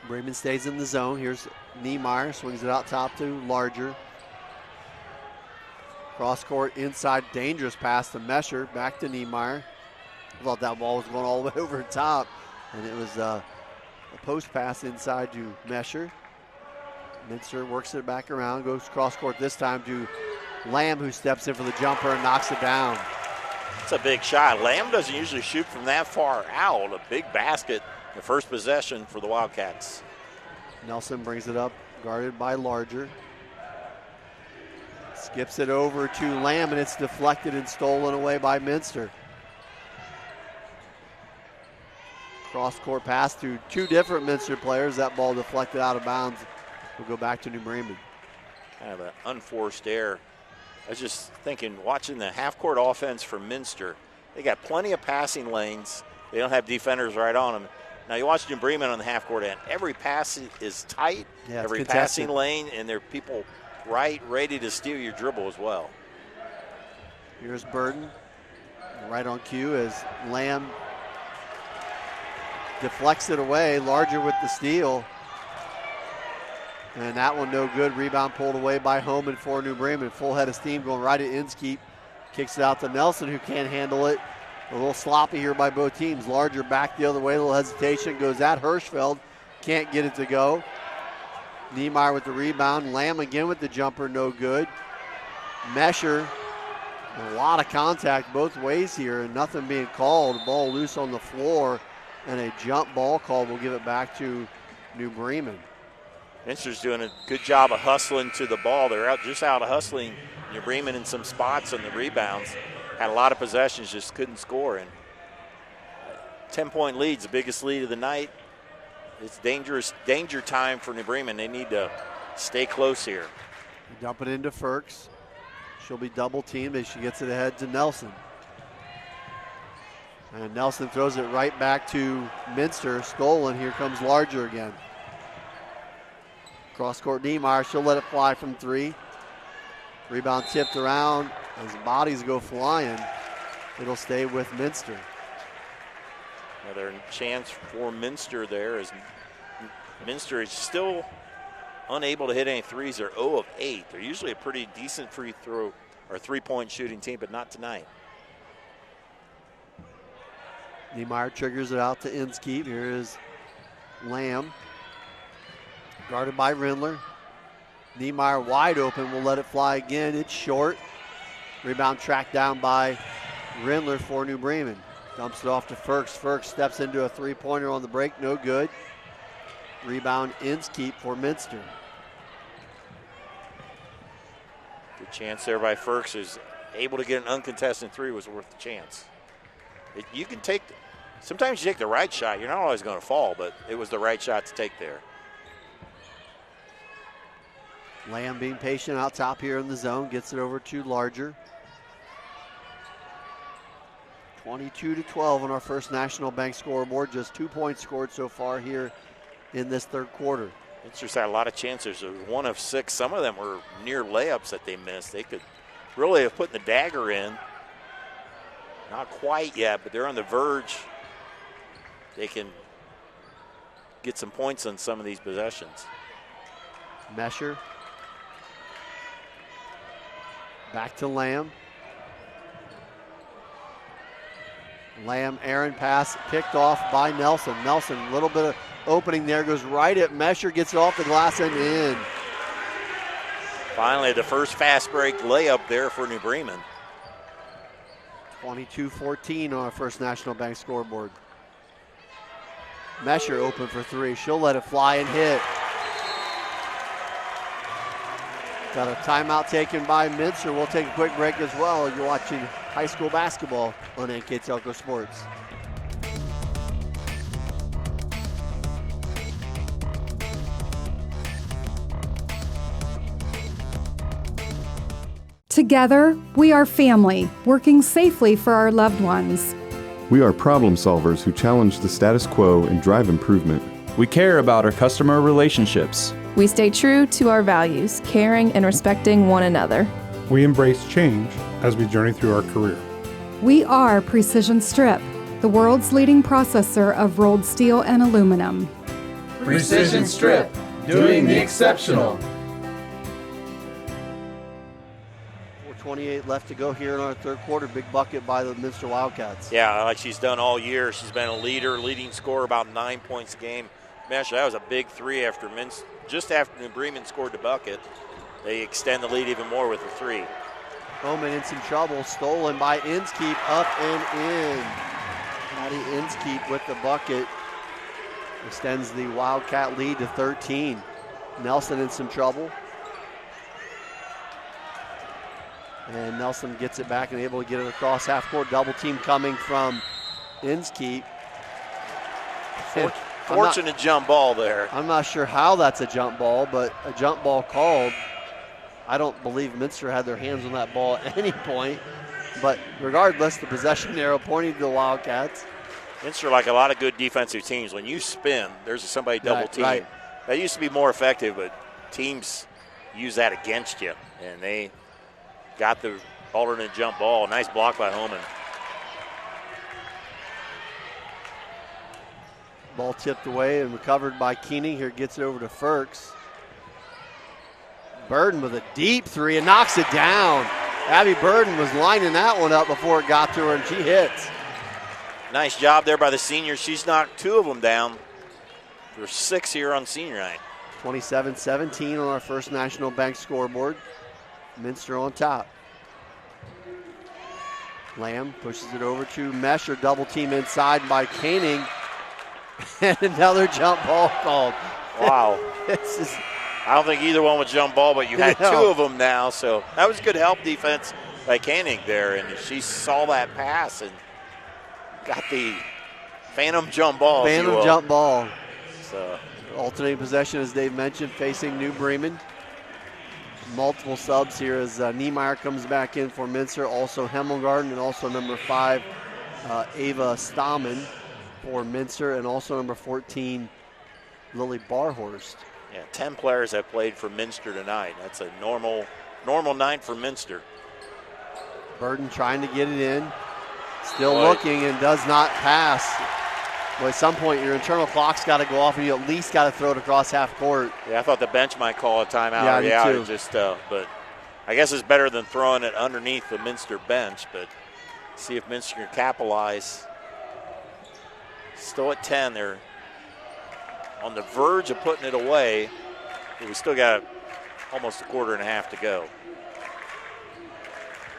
Bremen stays in the zone. Here's Niemeyer, swings it out top to Larger. Cross court inside, dangerous pass to Mesher, back to Niemeyer. I thought that ball was going all the way over the top, and it was a post pass inside to Mesher. Minster works it back around, goes cross court this time to Lamb, who steps in for the jumper and knocks it down. It's a big shot. Lamb doesn't usually shoot from that far out. A big basket, the first possession for the Wildcats. Nelson brings it up, guarded by Larger. Skips it over to Lamb, and it's deflected and stolen away by Minster. Cross-court pass to 2 different Minster players. That ball deflected out of bounds. Will go back to New Bremen. Kind of an unforced error. I was just thinking, watching the half-court offense for Minster, they got plenty of passing lanes. They don't have defenders right on them. Now you watch New Bremen on the half-court end. Every pass is tight, every passing lane, and there are people right, ready to steal your dribble as well. Here's Burden, right on cue as Lamb deflects it away. Larger with the steal. And that one no good. Rebound pulled away by Homan for New Bremen. Full head of steam going right at Inskeep. Kicks it out to Nelson, who can't handle it. A little sloppy here by both teams. Larger back the other way, a little hesitation. Goes at Hirschfeld. Can't get it to go. Niemeyer with the rebound. Lamb again with the jumper, no good. Mesher, a lot of contact both ways here and nothing being called. Ball loose on the floor and a jump ball call. We'll give it back to New Bremen. Minster's doing a good job of hustling to the ball. They're out hustling New Bremen in some spots on the rebounds. Had a lot of possessions, just couldn't score. And 10-point lead's the biggest lead of the night. It's danger time for New Bremen. They need to stay close here. Dump it into Firks. She'll be double teamed as she gets it ahead to Nelson. And Nelson throws it right back to Minster. Stolen. Here comes Larger again. Cross court Niemeyer. She'll let it fly from 3. Rebound tipped around as bodies go flying. It'll stay with Minster. Another chance for Minster there is Minster is still unable to hit any threes. They're 0 of 8. They're usually a pretty decent free throw or 3-point shooting team, but not tonight. Niemeyer triggers it out to Inskeep. Here is Lamb. Guarded by Rindler. Niemeyer wide open, will let it fly again. It's short. Rebound tracked down by Rindler for New Bremen. Dumps it off to Firks. Firks steps into a 3-pointer on the break, no good. Rebound Inskeep for Minster. Good chance there by Firks, is able to get an uncontested 3, was worth the chance. You can take, sometimes you take the right shot. You're not always going to fall, but it was the right shot to take there. Lamb being patient out top here in the zone, gets it over to Larger. 22-12 on our First National Bank scoreboard. Just 2 points scored so far here in this third quarter. Minster's had a lot of chances. There was 1 of 6. Some of them were near layups that they missed. They could really have put the dagger in. Not quite yet, but they're on the verge. They can get some points on some of these possessions. Mesher. Back to Lamb. Lamb, Aaron pass picked off by Nelson. Nelson, a little bit of opening there, goes right at Mesher, gets it off the glass and in. Finally, the first fast break layup there for New Bremen. 22-14 on our First National Bank scoreboard. Mesher open for 3. She'll let it fly and hit. Got a timeout taken by Minster. We'll take a quick break as well. You're watching high school basketball on NK Telco Sports. Together, we are family, working safely for our loved ones. We are problem solvers who challenge the status quo and drive improvement. We care about our customer relationships. We stay true to our values, caring and respecting one another. We embrace change as we journey through our career. We are Precision Strip, the world's leading processor of rolled steel and aluminum. Precision Strip, doing the exceptional. 4:28 left to go here in our third quarter. Big bucket by the Minster Wildcats. Yeah, like she's done all year. She's been a leading scorer, about 9 points a game. Mesh, that was a big 3 after Minster. Just after New Bremen scored the bucket, they extend the lead even more with a 3. Bowman in some trouble. Stolen by Inskeep, up and in. Patty Inskeep with the bucket. Extends the Wildcat lead to 13. Nelson in some trouble. And Nelson gets it back and able to get it across half court. Double team coming from Inskeep. Fortunate jump ball there. I'm not sure how that's a jump ball, but a jump ball called. I don't believe Minster had their hands on that ball at any point. But regardless, the possession arrow pointing to the Wildcats. Minster, like a lot of good defensive teams, when you spin, there's somebody double team. Right. That used to be more effective, but teams use that against you. And they got the alternate jump ball. Nice block by Homan. Ball tipped away and recovered by Keening. Here gets it over to Firks. Burden with a deep 3 and knocks it down. Abby Burden was lining that one up before it got to her, and she hits. Nice job there by the senior. She's knocked 2 of them down. There's 6 here on senior night. 27-17 on our First National Bank scoreboard. Minster on top. Lamb pushes it over to Mesher. Double team inside by Koenig. And another jump ball called. Wow. This is, I don't think either one was jump ball, but you had 2 of them now. So that was good help defense by Koenig there. And she saw that pass and got the phantom jump ball. Phantom jump ball. So alternating possession, as Dave mentioned, facing New Bremen. multiple subs here as Niemeyer comes back in for Minster, also Hemmelgarten, and also number 5, Ava Stammen for Minster, and also number 14, Lily Barhorst. Yeah, 10 players have played for Minster tonight. That's a normal night for Minster. Burden trying to get it in, still looking and does not pass. Well, at some point, your internal clock's got to go off, and you at least got to throw it across half court. Yeah, I thought the bench might call a timeout. Yeah, me too. But I guess it's better than throwing it underneath the Minster bench. But see if Minster can capitalize. Still at 10, they're on the verge of putting it away, but we still got almost a quarter and a half to go.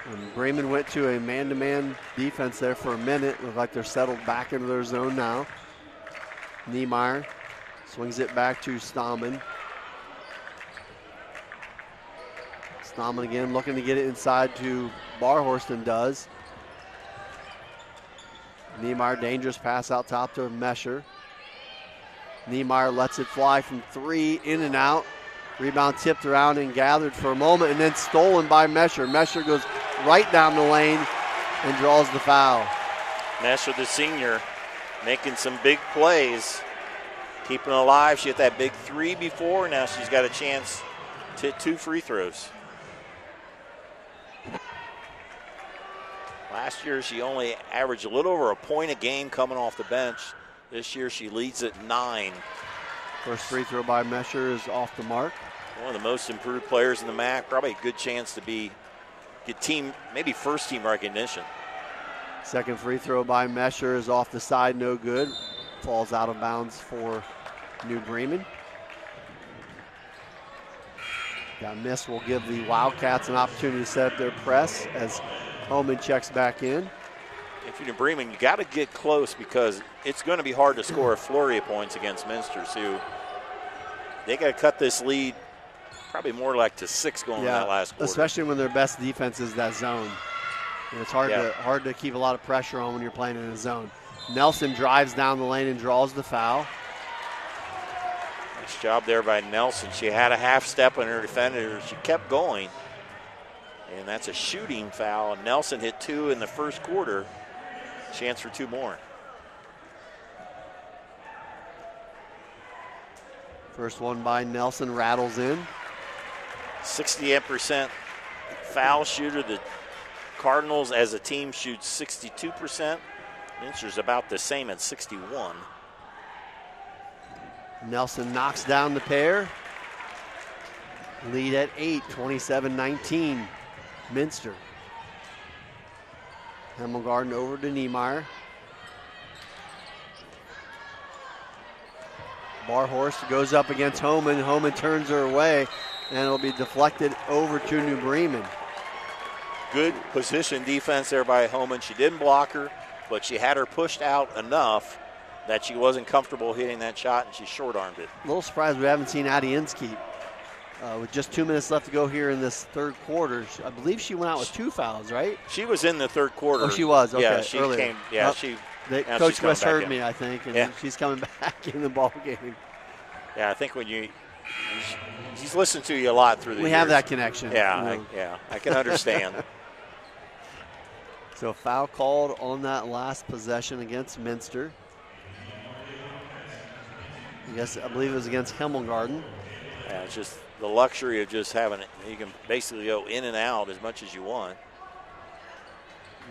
And Bremen went to a man-to-man defense there for a minute. Look like they're settled back into their zone now. Niemeyer swings it back to Stammen. Stammen again looking to get it inside to Barhorst, and does. Niemeyer, dangerous pass out top to Mesher. Niemeyer lets it fly from 3, in and out. Rebound tipped around and gathered for a moment, and then stolen by Mesher. Mesher goes right down the lane and draws the foul. Mesher, the senior, making some big plays, keeping it alive. She hit that big 3 before. Now she's got a chance to hit 2 free throws. Last year, she only averaged a little over a point a game coming off the bench. This year, she leads at 9. First free throw by Mesher is off the mark. One of the most improved players in the MAC. Probably a good chance to get team, maybe first team recognition. Second free throw by Mesher is off the side, no good. Falls out of bounds for New Bremen. That miss will give the Wildcats an opportunity to set up their press as Homan checks back in. If you're New Bremen, you got to get close because it's going to be hard to score a flurry of points against Minster. So they got to cut this lead probably more like to 6 going in that last quarter. Especially when their best defense is that zone. And it's hard to keep a lot of pressure on when you're playing in a zone. Nelson drives down the lane and draws the foul. Nice job there by Nelson. She had a half step on her defender. She kept going. And that's a shooting foul. Nelson hit 2 in the first quarter. Chance for 2 more. First one by Nelson rattles in. 68% foul shooter. The Cardinals as a team shoots 62%. Minster's about the same at 61. Nelson knocks down the pair. Lead at 8, 27-19. Minster. Hemmelgarten over to Niemeyer. Barhorst goes up against Homan. Homan turns her away, and it'll be deflected over to New Bremen. Good position defense there by Homan. She didn't block her, but she had her pushed out enough that she wasn't comfortable hitting that shot, and she short-armed it. A little surprised we haven't seen Addie Inskeep. With just 2 minutes left to go here in this third quarter. I believe she went out with 2 fouls, right? She was in the third quarter. Oh, she was? Okay, yeah, she earlier. came. Yeah, Coach West heard me, I think, and she's coming back in the ball game. Yeah, I think when he's listened to you a lot through the years. We have that connection. Yeah, I can understand. So foul called on that last possession against Minster. I believe it was against Hemmelgarten. Yeah, it's just the luxury of just having it. You can basically go in and out as much as you want.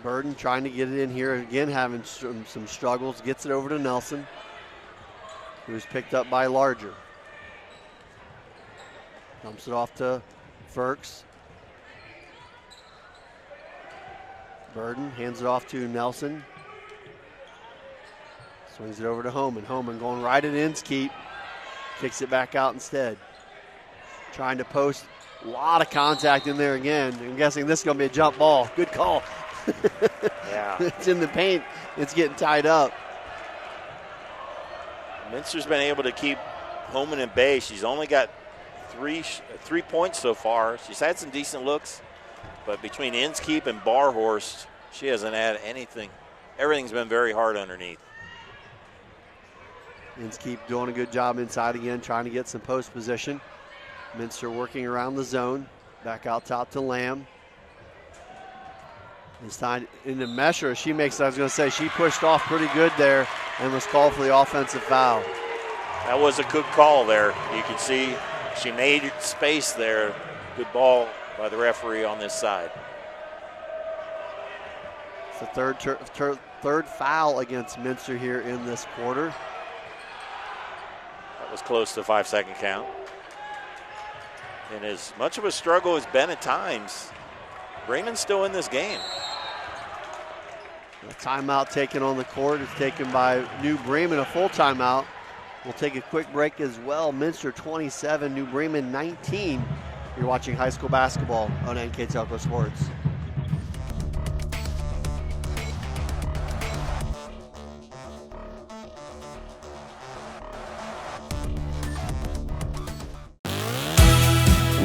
Burden trying to get it in here again, having some struggles. Gets it over to Nelson, who was picked up by Larger. Dumps it off to Ferks. Burden hands it off to Nelson. Swings it over to Homan. Homan going right at Inskeep. Kicks it back out instead. Trying to post. A lot of contact in there again. I'm guessing this is going to be a jump ball. Good call. Yeah. It's in the paint. It's getting tied up. Minster's been able to keep Homan in bay. She's only got 3 points so far. She's had some decent looks, but between Inskeep and Barhorst, she hasn't had anything. Everything's been very hard underneath. Inskeep doing a good job inside again, trying to get some post position. Minster working around the zone. Back out top to Lamb. This time into Mesher. She pushed off pretty good there and was called for the offensive foul. That was a good call there. You can see she made space there. Good ball by the referee on this side. It's the third foul against Minster here in this quarter. That was close to a 5-second count. And as much of a struggle as been at times, Bremen's still in this game. A timeout taken on the court is taken by New Bremen, a full timeout. We'll take a quick break as well. Minster 27, New Bremen 19. You're watching high school basketball on NK Telco Sports.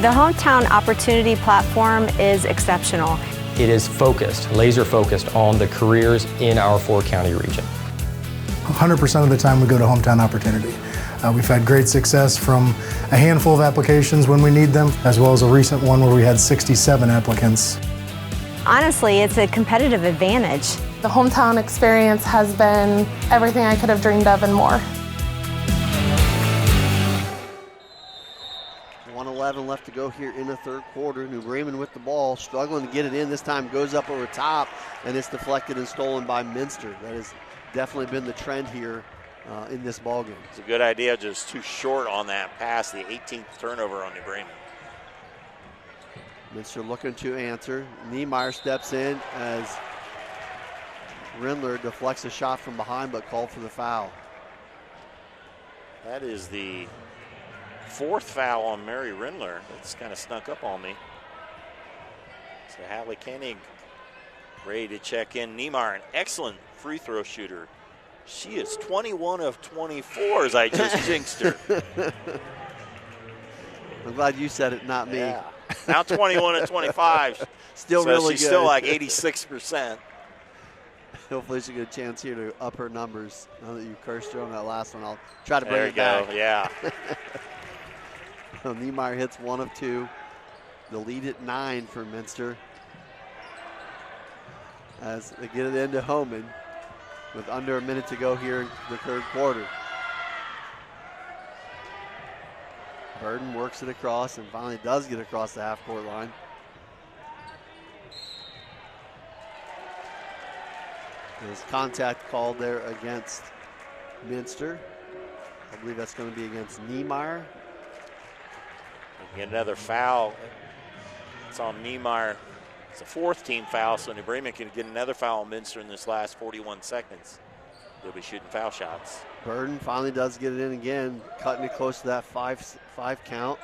The Hometown Opportunity Platform is exceptional. It is focused, laser focused on the careers in our 4-county region. 100% of the time we go to Hometown Opportunity. We've had great success from a handful of applications when we need them, as well as a recent one where we had 67 applicants. Honestly, it's a competitive advantage. The Hometown experience has been everything I could have dreamed of and more. 1:11 left to go here in the third quarter. New Bremen with the ball, struggling to get it in. This time goes up over top, and it's deflected and stolen by Minster. That has definitely been the trend here in this ballgame. It's a good idea, just too short on that pass, the 18th turnover on New Bremen. Minster looking to answer. Niemeyer steps in as Rindler deflects a shot from behind, but called for the foul. That is the 4th foul on Mary Rindler. That's kind of snuck up on me. So Hallie Koenig ready to check in. Niemeyer, an excellent free throw shooter. She is 21 of 24 as I just jinxed her. I'm glad you said it, not me. Yeah. Now 21 of 25. Still so really she's good. Still like 86%. Hopefully she get a chance here to up her numbers. Now that you cursed her on that last one, I'll try to bring there it back. There you go, yeah. Niemeyer hits 1 of 2. The lead at 9 for Minster. As they get it into Homan with under a minute to go here in the third quarter. Burden works it across and finally does get across the half-court line. There's contact called there against Minster. I believe that's going to be against Niemeyer. Get another foul. It's on Niemeyer. It's a 4th team foul, so New Bremen can get another foul on Minster in this last 41 seconds. They'll be shooting foul shots. Burden finally does get it in again, cutting it close to that five count.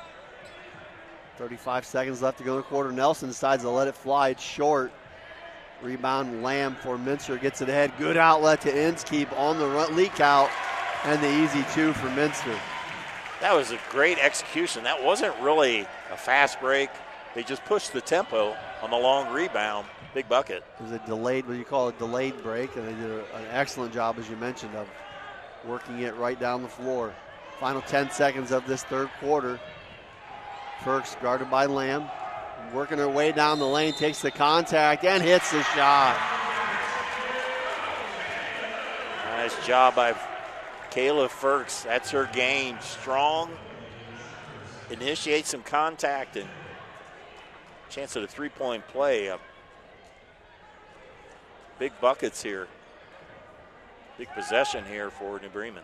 35 seconds left to go in the quarter. Nelson decides to let it fly. It's short. Rebound Lamb for Minster. Gets it ahead. Good outlet to Inskeep on the run, leak out, and the easy 2 for Minster. That was a great execution. That wasn't really a fast break. They just pushed the tempo on the long rebound. Big bucket. It was a delayed, what you call a delayed break, and they did an excellent job, as you mentioned, of working it right down the floor. Final 10 seconds of this third quarter. Firks guarded by Lamb, working her way down the lane, takes the contact and hits the shot. Nice job by Kayla Firks. That's her game. Strong, initiates some contact, and chance at a 3-point play. Big buckets here. Big possession here for New Bremen.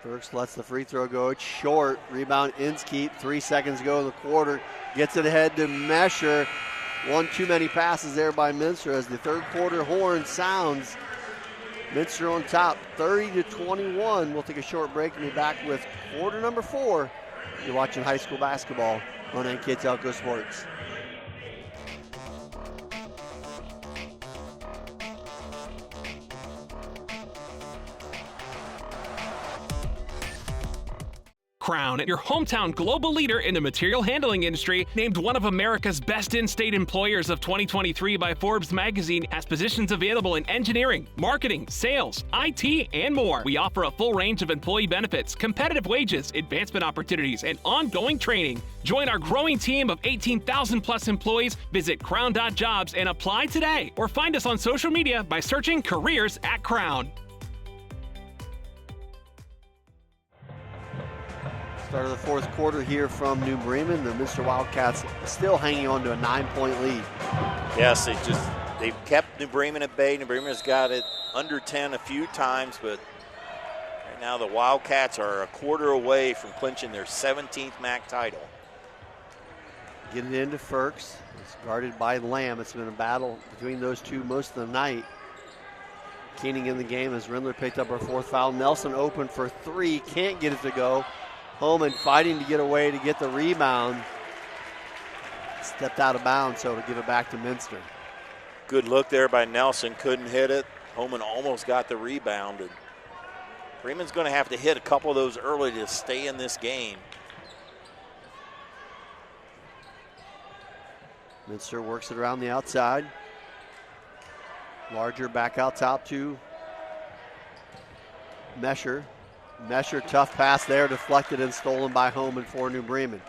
Firks lets the free throw go. It's short. Rebound Inskeep. 3 seconds to go in the quarter. Gets it ahead to Mesher. One too many passes there by Minster as the third quarter horn sounds. Minster on top, 30-21. We'll take a short break and be back with quarter number 4. You're watching high school basketball on NK Telco Sports. Crown, your hometown global leader in the material handling industry, named one of America's best in-state employers of 2023 by Forbes magazine, has positions available in engineering, marketing, sales, IT, and more. We offer a full range of employee benefits, competitive wages, advancement opportunities, and ongoing training. Join our growing team of 18,000 plus employees. Visit crown.jobs and apply today, or find us on social media by searching Careers at Crown. Start of the fourth quarter here from New Bremen. The Minster Wildcats still hanging on to a 9-point lead. Yes, they've kept New Bremen at bay. New Bremen's got it under 10 a few times, but right now the Wildcats are a quarter away from clinching their 17th MAC title. Getting it into Firks. It's guarded by Lamb. It's been a battle between those two most of the night. Keening in the game as Rindler picked up her fourth foul. Nelson open for three. Can't get it to go. Holman fighting to get away to get the rebound. Stepped out of bounds, so to give it back to Minster. Good look there by Nelson. Couldn't hit it. Holman almost got the rebound. And Bremen's going to have to hit a couple of those early to stay in this game. Minster works it around the outside. Larger back out top to Mesher. Mesher, tough pass there, deflected and stolen by Holman for New Bremen.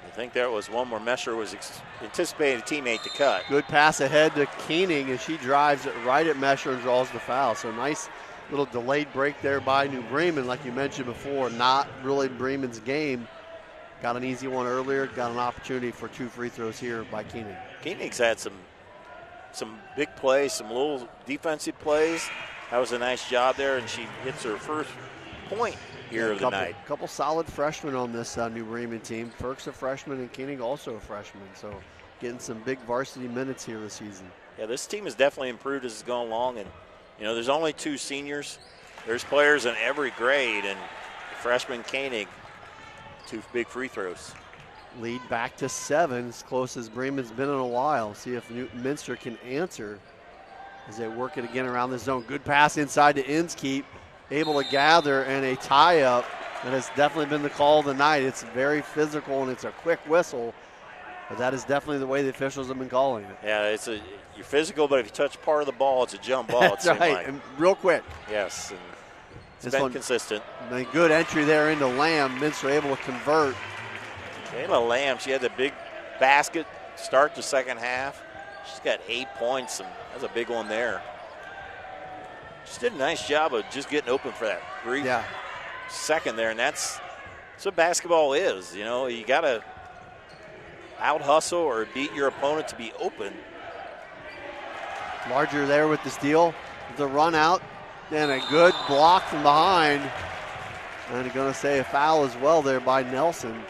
I think there was one where Mesher was anticipating a teammate to cut. Good pass ahead to Keening as she drives it right at Mesher and draws the foul. So nice little delayed break there by New Bremen, like you mentioned before. Not really Bremen's game. Got an easy one earlier, got an opportunity for 2 free throws here by Keening. Keening's had some big plays, some little defensive plays. That was a nice job there, and she hits her first point here of the night. A couple solid freshmen on this New Bremen team. Firk's a freshman and Keening also a freshman. So getting some big varsity minutes here this season. Yeah, this team has definitely improved as it's gone along. And, you know, there's only 2 seniors. There's players in every grade. And freshman Keening, 2 big free throws. Lead back to 7, as close as Bremen's been in a while. See if Minster can answer as they work it again around the zone. Good pass inside to Inskeep. Able to gather, and a tie-up that has definitely been the call of the night. It's very physical, and it's a quick whistle, but that is definitely the way the officials have been calling it. Yeah, you're physical, but if you touch part of the ball, it's a jump ball. That's right, and real quick. Yes, and it's been consistent. A good entry there into Lamb. Minster able to convert. Kayla Lamb, she had the big basket start the second half. She's got 8 points, and that's a big one there. She did a nice job of just getting open for that brief second there, and that's what basketball is. You know, you got to out-hustle or beat your opponent to be open. Larger there with the steal, the run out, and a good block from behind. And I'm going to say a foul as well there by Nelson.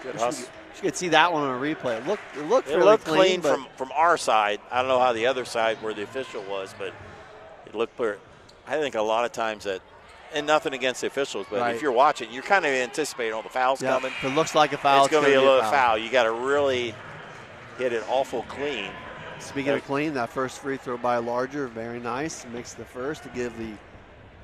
Good hustle. You could see that one on a replay. It looked clean from our side. I don't know how the other side where the official was, but it looked clear. I think a lot of times that, and nothing against the officials, but if you're watching, you're kind of anticipating all the fouls coming. If it looks like a foul, it's going to be a little foul. You got to really hit it awful clean. Speaking of clean, that first free throw by Larger, very nice. Makes the first to give the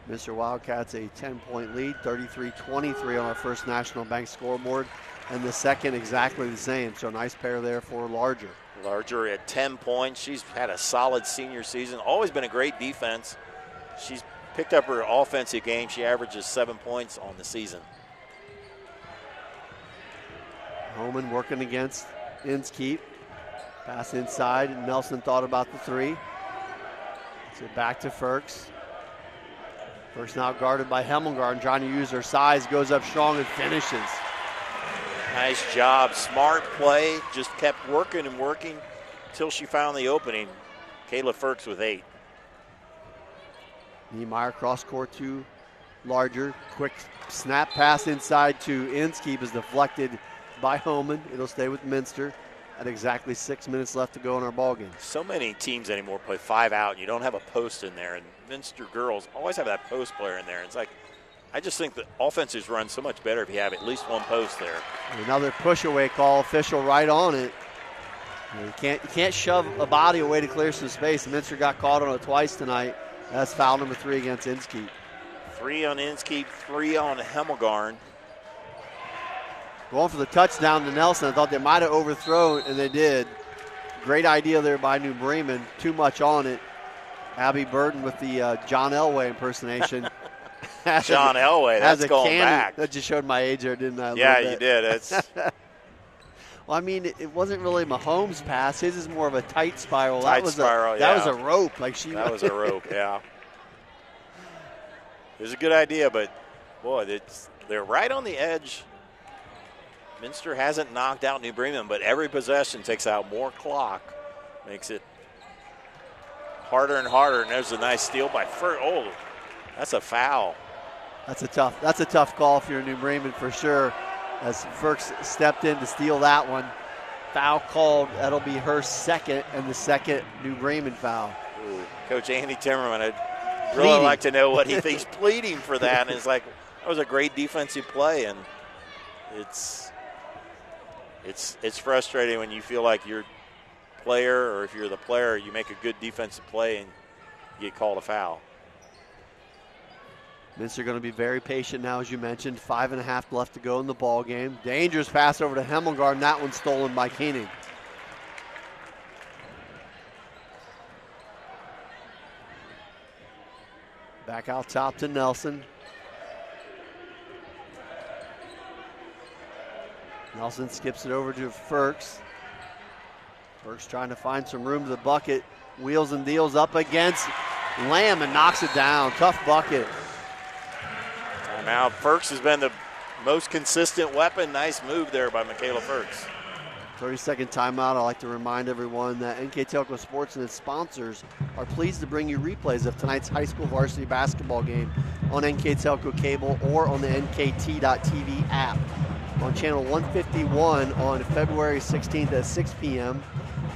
Minster Wildcats a 10-point lead, 33-23 on our first National Bank scoreboard. And the second exactly the same. So nice pair there for Larger. Larger at 10 points. She's had a solid senior season. Always been a great defense. She's picked up her offensive game. She averages 7 points on the season. Holman working against Inskeep. Pass inside. Nelson thought about the three. So back to Firks. Firks now guarded by Hemmelgarn, trying to use her size. Goes up strong and finishes. Nice job. Smart play. Just kept working and working until she found the opening. Kayla Firks with 8. Niemeyer cross court to Larger. Quick snap pass inside to Inskeep is deflected by Holman. It'll stay with Minster at exactly 6 minutes left to go in our ball game. So many teams anymore play 5 out. You don't have a post in there, and Minster girls always have that post player in there. It's like, I just think the offenses run so much better if you have at least one post there. Another push away call, official right on it. You can't shove a body away to clear some space. Minster got caught on it twice tonight. That's foul number 3 against Inskeep. 3 on Inskeep, 3 on Hemmelgarn. Going for the touchdown to Nelson. I thought they might have overthrown, and they did. Great idea there by New Bremen. Too much on it. Abby Burden with the John Elway impersonation. John Elway, that's going back. That just showed my age there, didn't I? Yeah, you did. It's well, I mean, it wasn't really Mahomes' pass. His is more of a tight spiral. That was a rope. That was a rope, yeah. It was a good idea, but, boy, they're right on the edge. Minster hasn't knocked out New Bremen, but every possession takes out more clock, makes it harder and harder. And there's a nice steal by Firk. Oh, that's a foul. That's a tough call if you're New Bremen for sure. As Firks stepped in to steal that one. Foul called. That'll be her second, and the second New Bremen foul. Ooh, Coach Andy Timmerman, I'd really like to know what he thinks pleading for that. And it's like, that was a great defensive play, and it's frustrating when you feel like your player, or if you're the player, you make a good defensive play and you get called a foul. Minster going to be very patient now, as you mentioned. 5.5 left to go in the ball game. Dangerous pass over to Hemmelgarn. That one stolen by Keening. Back out top to Nelson. Nelson skips it over to Firks. Firks trying to find some room to the bucket. Wheels and deals up against Lamb and knocks it down. Tough bucket. Now Firks has been the most consistent weapon. Nice move there by Michaela Firks. 30-second timeout. I'd like to remind everyone that NK Telco Sports and its sponsors are pleased to bring you replays of tonight's high school varsity basketball game on NK Telco cable or on the NKT.TV app. On channel 151 on February 16th at 6 p.m.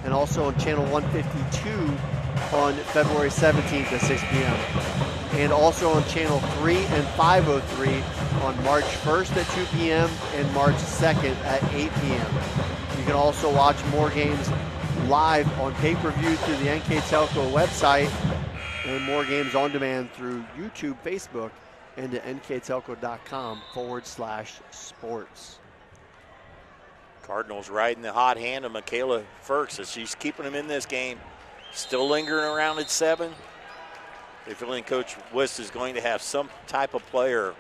and also on channel 152 on February 17th at 6 p.m. and also on channel 3 and 503 on March 1st at 2 p.m. and March 2nd at 8 p.m. You can also watch more games live on pay-per-view through the NK Telco website and more games on demand through YouTube, Facebook, and to nktelco.com/sports. Cardinals riding the hot hand of Michaela Firks as she's keeping them in this game. Still lingering around at 7. They feel like Coach Wist is going to have some type of player.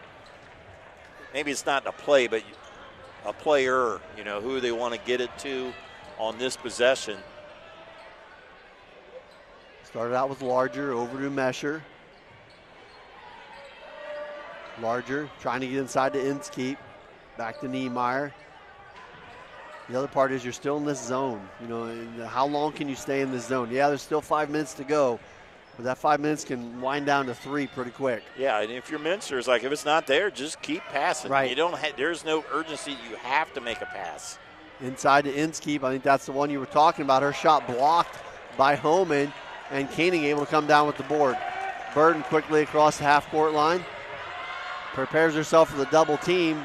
Maybe it's not a play, but a player, who they want to get it to on this possession. Started out with Larger, over to Mesher. Larger trying to get inside to Inskeep. Back to Niemeyer. The other part is you're still in this zone. How long can you stay in this zone? Yeah, there's still 5 minutes to go, but that 5 minutes can wind down to 3 pretty quick. Yeah, and if you're Minster, it's like if it's not there, just keep passing. Right. There's no urgency. You have to make a pass. Inside to Inskeep. I think that's the one you were talking about. Her shot blocked by Homan, and Koenig able to come down with the board. Burden quickly across the half-court line. Prepares herself for the double team.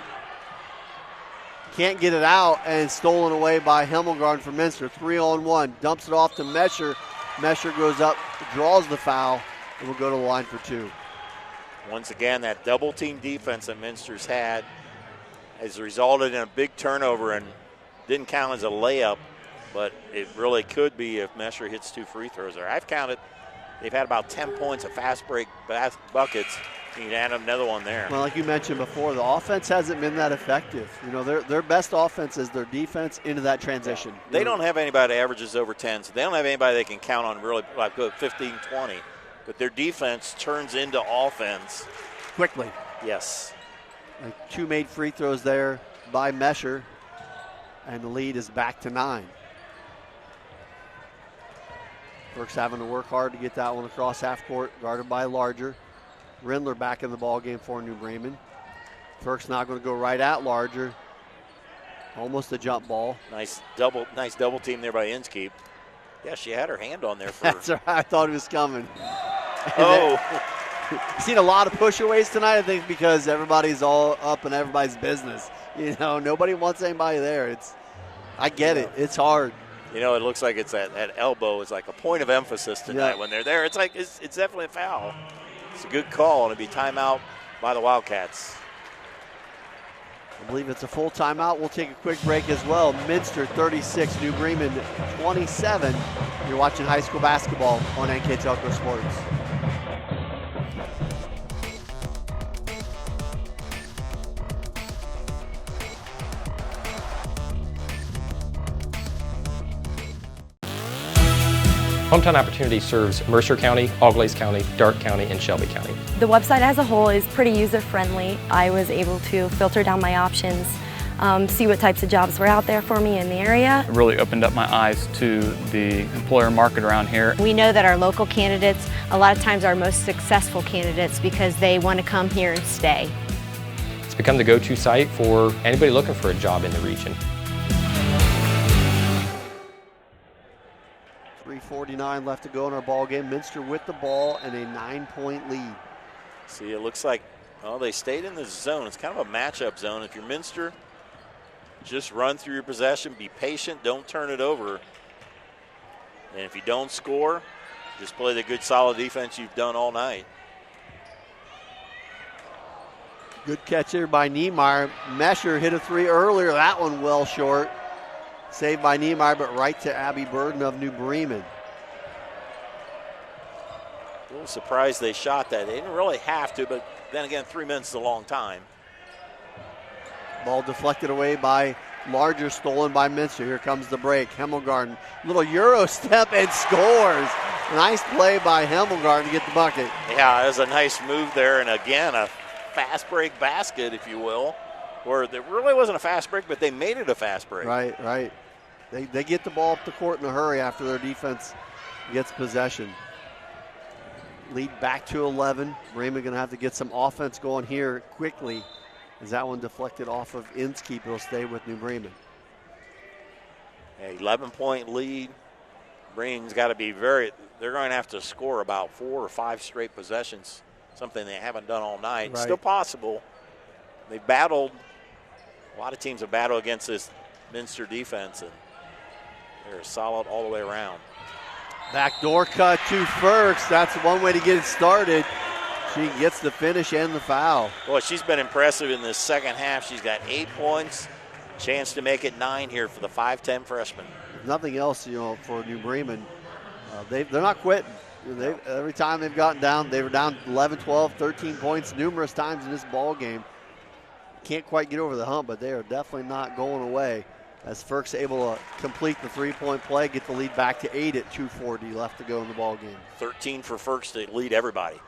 Can't get it out, and stolen away by Hemmelgarn for Minster. 3-on-1. Dumps it off to Mesher. Mesher goes up, draws the foul, and will go to the line for 2. Once again, that double team defense that Minster's had has resulted in a big turnover and didn't count as a layup, but it really could be if Mesher hits 2 free throws there. I've counted, they've had about 10 points of fast break buckets. You can add another one there. Well, like you mentioned before, the offense hasn't been that effective. Their best offense is their defense into that transition. They don't have anybody that averages over 10, so they don't have anybody they can count on really like 15, 20. But their defense turns into offense. Quickly. Yes. 2 made free throws there by Mesher, and the lead is back to 9. Burke's having to work hard to get that one across half court, guarded by Larger. Rindler back in the ball game for New Bremen. Burke's not going to go right at Larger. Almost a jump ball. Nice double team there by Inskeep. Yeah, she had her hand on there for That's right. I thought it was coming. Oh. Seen a lot of pushaways tonight, I think, because everybody's all up in everybody's business. Nobody wants anybody there. I get it. It's hard. It looks like it's that elbow is like a point of emphasis tonight when they're there. It's like it's definitely a foul. It's a good call, and it'll be timeout by the Wildcats. I believe it's a full timeout. We'll take a quick break as well. Minster 36, New Bremen 27. You're watching high school basketball on NK Telco Sports. Hometown Opportunity serves Mercer County, Auglaize County, Darke County, and Shelby County. The website as a whole is pretty user-friendly. I was able to filter down my options, see what types of jobs were out there for me in the area. It really opened up my eyes to the employer market around here. We know that our local candidates, a lot of times, are our most successful candidates because they want to come here and stay. It's become the go-to site for anybody looking for a job in the region. 3:49 left to go in our ball game. Minster with the ball and a 9-point lead. See, it looks like, well, they stayed in the zone. It's kind of a matchup zone. If you're Minster, just run through your possession, be patient, don't turn it over. And if you don't score, just play the good, solid defense you've done all night. Good catch here by Niemeyer. Mesher hit a three earlier. That one well short. Saved by Niemeyer, but right to Abby Burden of New Bremen. A little surprised they shot that. They didn't really have to, but then again, 3 minutes is a long time. Ball deflected away by Larger, stolen by Minster. Here comes the break. Hemmelgarden, little Euro step and scores. Nice play by Hemmelgarden to get the bucket. Yeah, it was a nice move there, and again, a fast break basket, if you will. Or it really wasn't a fast break, but they made it a fast break. Right, right. They get the ball up the court in a hurry after their defense gets possession. Lead back to 11. Bremen going to have to get some offense going here quickly as that one deflected off of Inskeep. It'll stay with New Bremen. A 11-point lead. Bremen's got to be they're going to have to score about 4 or 5 straight possessions, something they haven't done all night. Right. Still possible. They've battled. A lot of teams have battled against this Minster defense, and they're solid all the way around. Backdoor cut to Firks. That's one way to get it started. She gets the finish and the foul. Well, she's been impressive in this second half. She's got 8 points, chance to make it 9 here for the 5'10 freshman. If nothing else, for New Bremen, they're not quitting. Every time they've gotten down, they were down 11, 12, 13 points numerous times in this ball game. Can't quite get over the hump, but they are definitely not going away as Firk's able to complete the three-point play, get the lead back to 8 at 2:40 left to go in the ball game. 13 for Firk's to lead everybody.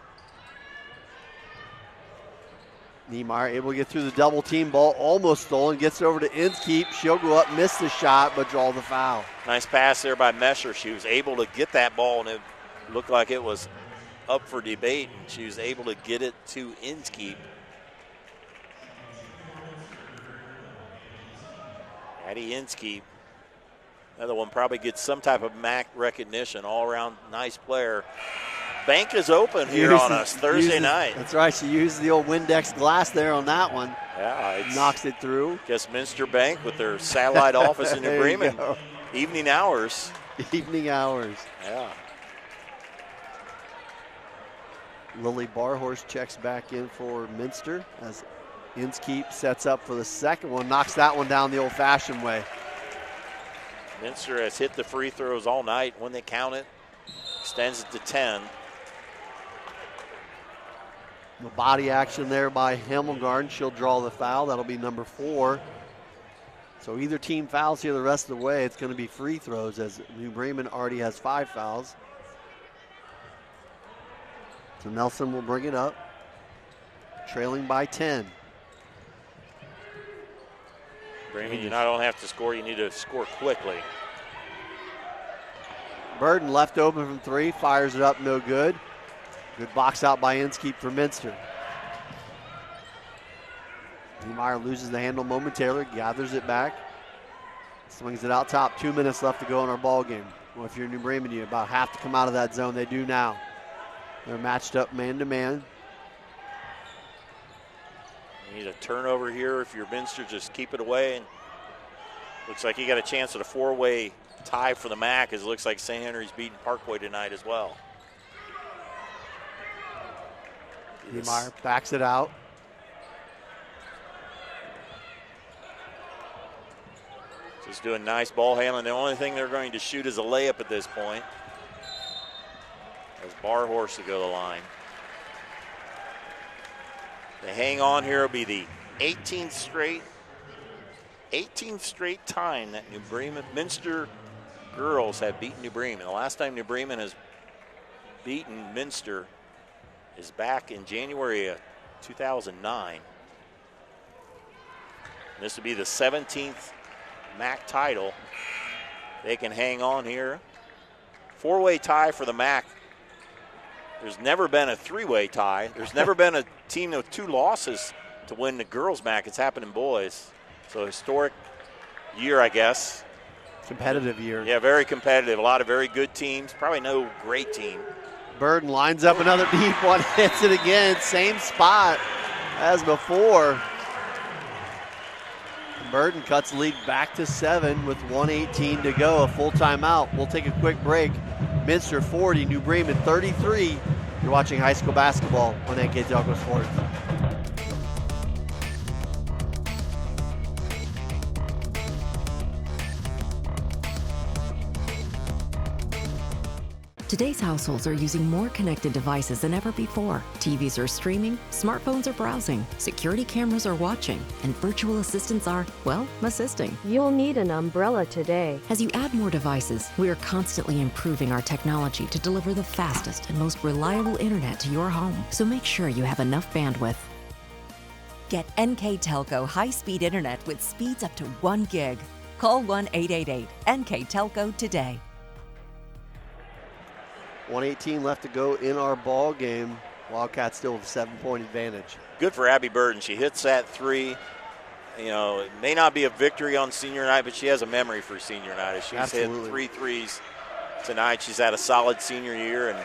Niemeyer able to get through the double team. Ball almost stolen, gets it over to Inskeep. She'll go up, miss the shot, but draw the foul. Nice pass there by Mesher. She was able to get that ball, and it looked like it was up for debate, and she was able to get it to Inskeep. Addie Inskeep, another one, probably gets some type of MAC recognition. All around nice player. Bank is open here on us Thursday night. That's right. She used the old Windex glass there on that one. Yeah, knocks it through. Guess Minster Bank with their satellite office in New Bremen. Evening hours. Evening hours. Yeah. Lily Barhorse checks back in for Minster as Inskeep sets up for the second one, knocks that one down the old-fashioned way. Minster has hit the free throws all night when they count it. Extends it to 10. The body action there by Hemmelgarden. She'll draw the foul. That'll be number 4. So either team fouls here the rest of the way. It's going to be free throws as New Bremen already has 5 fouls. So Nelson will bring it up. Trailing by 10. Bremen, you not only have to score, you need to score quickly. Burden left open from 3, fires it up, no good. Good box out by Inskeep for Minster. Niemeyer loses the handle momentarily, gathers it back, swings it out top. 2 minutes left to go in our ball game. Well, if you're New Bremen, you about have to come out of that zone. They do now. They're matched up man-to-man. You need a turnover here if you're Minster, just keep it away. And looks like you got a chance at a 4-way tie for the MAC, as it looks like St. Henry's beating Parkway tonight as well. Niemeyer backs it out. doing nice ball handling. The only thing they're going to shoot is a layup at this point. As Barhorse to go to the line. They hang on here. Will be the 18th straight time that Minster girls have beaten New Bremen. The last time New Bremen has beaten Minster is back in January of 2009. This would be the 17th MAC title. They can hang on here. 4-way tie for the MAC. There's never been a 3-way tie. There's never been a team with 2 losses to win the girls MAC. It's happened in boys. So historic year, I guess. Competitive year. Yeah, very competitive. A lot of very good teams. Probably no great team. Burden lines up another deep one, hits it again. Same spot as before. Burden cuts the lead back to 7 with 1:18 to go. A full timeout. We'll take a quick break. Minster 40, New Bremen 33. You're watching high school basketball on NK Telco Sports. Today's households are using more connected devices than ever before. TVs are streaming, smartphones are browsing, security cameras are watching, and virtual assistants are, well, assisting. You'll need an umbrella today. As you add more devices, we are constantly improving our technology to deliver the fastest and most reliable internet to your home. So make sure you have enough bandwidth. Get NK Telco high-speed internet with speeds up to 1 gig. Call 1-888-NK-TELCO today. 1:18 left to go in our ball game. Wildcats still with a 7-point advantage. Good for Abby Burden. She hits that 3. You know, it may not be a victory on senior night, but she has a memory for senior night. She's Absolutely. hit 3 threes tonight. She's had a solid senior year, and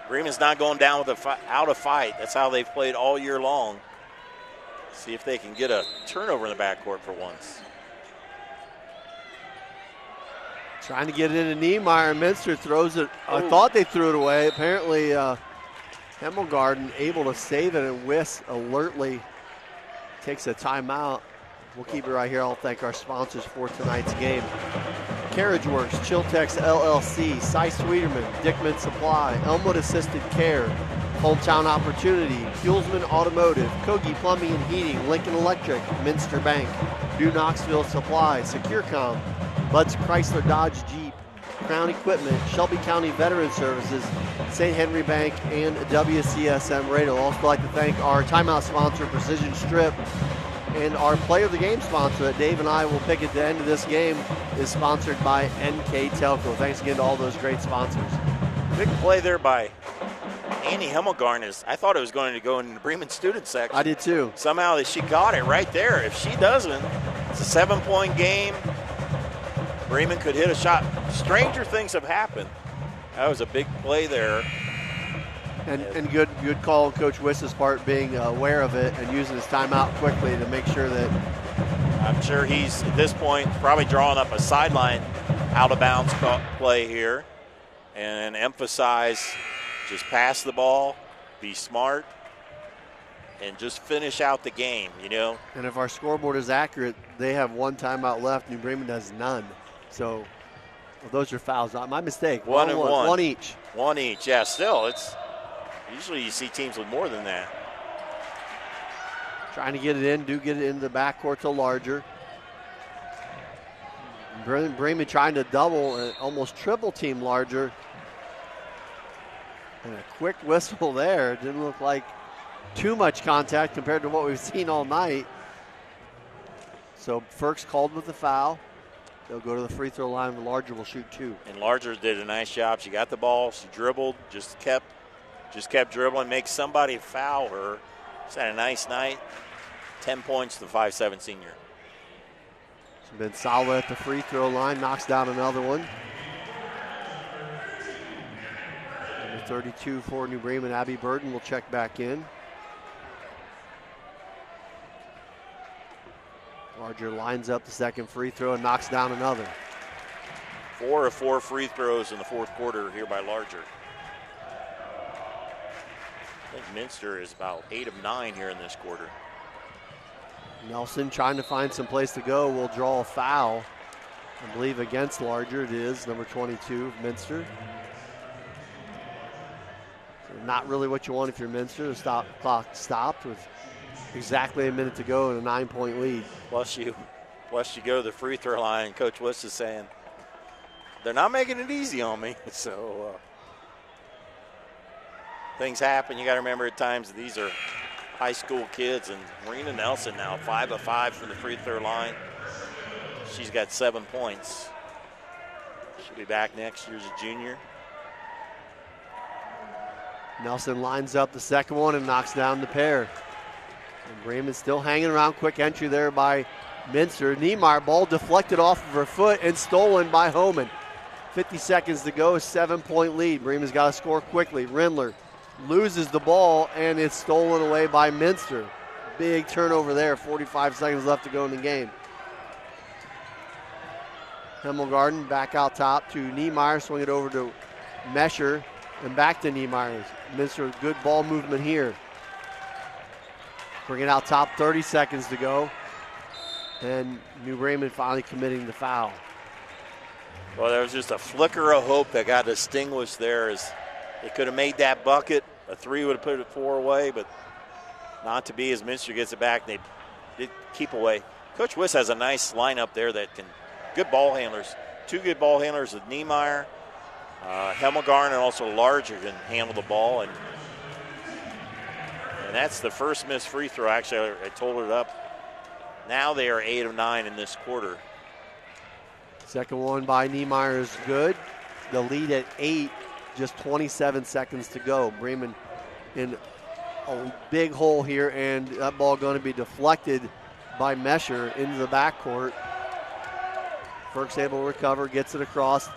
Bremen's not going down without a fight. That's how they've played all year long. See if they can get a turnover in the backcourt for once. Trying to get it into Niemeyer. Minster throws it. I thought they threw it away. Apparently, Hemmelgarden able to save it, and Wiss alertly takes a timeout. We'll keep it right here. I'll thank our sponsors for tonight's game. Carriage Works, Chiltex LLC, Cy Sweeterman, Dickman Supply, Elmwood Assisted Care, Hometown Opportunity, Fuelsman Automotive, Kogi Plumbing and Heating, Lincoln Electric, Minster Bank, New Knoxville Supply, SecureCom, Bud's Chrysler Dodge Jeep, Crown Equipment, Shelby County Veteran Services, St. Henry Bank, and WCSM Radio. I'd also like to thank our timeout sponsor, Precision Strip, and our player of the game sponsor that Dave and I will pick at the end of this game is sponsored by NK Telco. Thanks again to all those great sponsors. Big play there by Annie Hemmelgarden. I thought it was going to go in the Bremen student section. I did too. Somehow she got it right there. If she doesn't, it's a 7-point game. Bremen could hit a shot. Stranger things have happened. That was a big play there. And good call on Coach Wiss's part, being aware of it and using his timeout quickly to make sure that. I'm sure he's, at this point, probably drawing up a sideline out-of-bounds play here and emphasize just pass the ball, be smart, and just finish out the game, you know. And if our scoreboard is accurate, they have 1 timeout left. New Bremen has none. So those are fouls. Not my mistake. One and one. One each. One each. Yeah, still, it's usually you see teams with more than that. Trying to get it in. Do get it into the backcourt to Larger. Bremen trying to double and almost triple team Larger. And a quick whistle there. Didn't look like too much contact compared to what we've seen all night. So Ferk's called with the foul. They'll go to the free throw line. Larger will shoot 2. And Larger did a nice job. She got the ball. She dribbled. Just kept dribbling. Make somebody foul her. She's had a nice night. 10 points to the 5'7" senior. She's been solid at the free throw line. Knocks down another one. Number 32 for New Bremen, Abby Burden, will check back in. Larger lines up the second free throw and knocks down another. 4 of 4 free throws in the fourth quarter here by Larger. I think Minster is about 8 of 9 here in this quarter. Nelson trying to find some place to go will draw a foul. I believe against Larger it is, number 22 of Minster. So not really what you want if you're Minster. The clock stopped with exactly a minute to go and a 9-point lead. Plus you go to the free throw line, and Coach West is saying, they're not making it easy on me. So things happen. You got to remember at times these are high school kids, and Marina Nelson now 5 of 5 from the free throw line. She's got 7 points. She'll be back next year as a junior. Nelson lines up the second one and knocks down the pair. And Bremen still hanging around. Quick entry there by Minster. Niemeyer, ball deflected off of her foot and stolen by Homan. 50 seconds to go, 7-point lead. Bremen's got to score quickly. Rindler loses the ball and it's stolen away by Minster. Big turnover there, 45 seconds left to go in the game. Hemmelgarden back out top to Niemeyer, swing it over to Mesher and back to Niemeyer. Minster, good ball movement here. Bring it out top, 30 seconds to go. And New Bremen finally committing the foul. Well, there was just a flicker of hope that got extinguished there as they could have made that bucket. A 3 would have put it 4 away, but not to be as Minster gets it back. They did keep away. Coach Wiss has a nice lineup there that can, good ball handlers. 2 good ball handlers with Niemeyer, Hemmelgarn, and also Larger can handle the ball. And that's the first missed free throw. Actually, I totaled it up. Now they are 8 of 9 in this quarter. Second one by Niemeyer is good. The lead at 8, just 27 seconds to go. Bremen in a big hole here, and that ball going to be deflected by Mesher into the backcourt. Burke's able to recover, gets it across,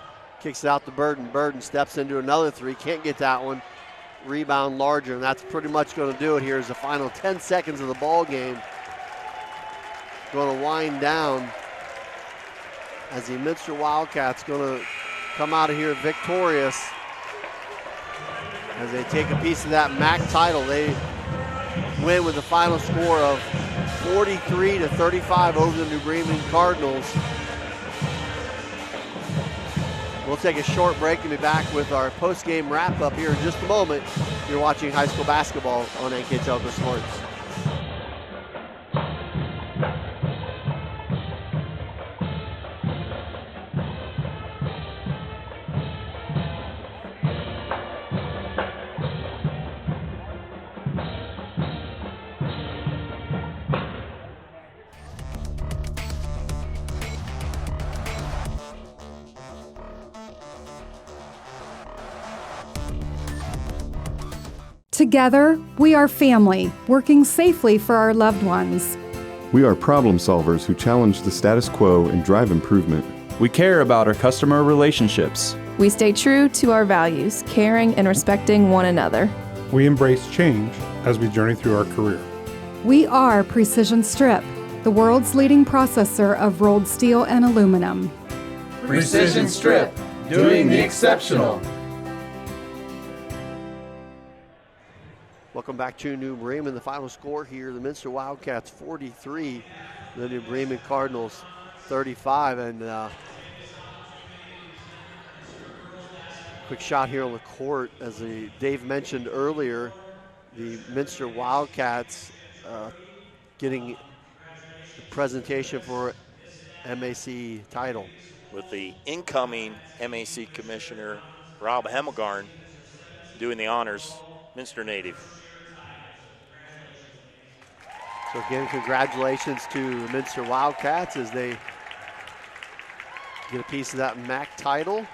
kicks it out to Burden. Burden steps into another 3, can't get that one. Rebound Larger, and that's pretty much going to do it here as the final 10 seconds of the ball game. Going to wind down as the Minster Wildcats going to come out of here victorious as they take a piece of that MAC title. They win with the final score of 43-35 over the New Bremen Cardinals. We'll take a short break and be back with our post-game wrap-up here in just a moment. You're watching high school basketball on NK Telco Sports. Together, we are family, working safely for our loved ones. We are problem solvers who challenge the status quo and drive improvement. We care about our customer relationships. We stay true to our values, caring and respecting one another. We embrace change as we journey through our career. We are Precision Strip, the world's leading processor of rolled steel and aluminum. Precision Strip, doing the exceptional. Welcome back to New Bremen. The final score here, the Minster Wildcats 43, the New Bremen Cardinals 35. And quick shot here on the court. As Dave mentioned earlier, the Minster Wildcats getting the presentation for MAC title. With the incoming MAC commissioner, Rob Hemmelgarn, doing the honors, Minster native. So again, congratulations to the Minster Wildcats as they get a piece of that MAC title.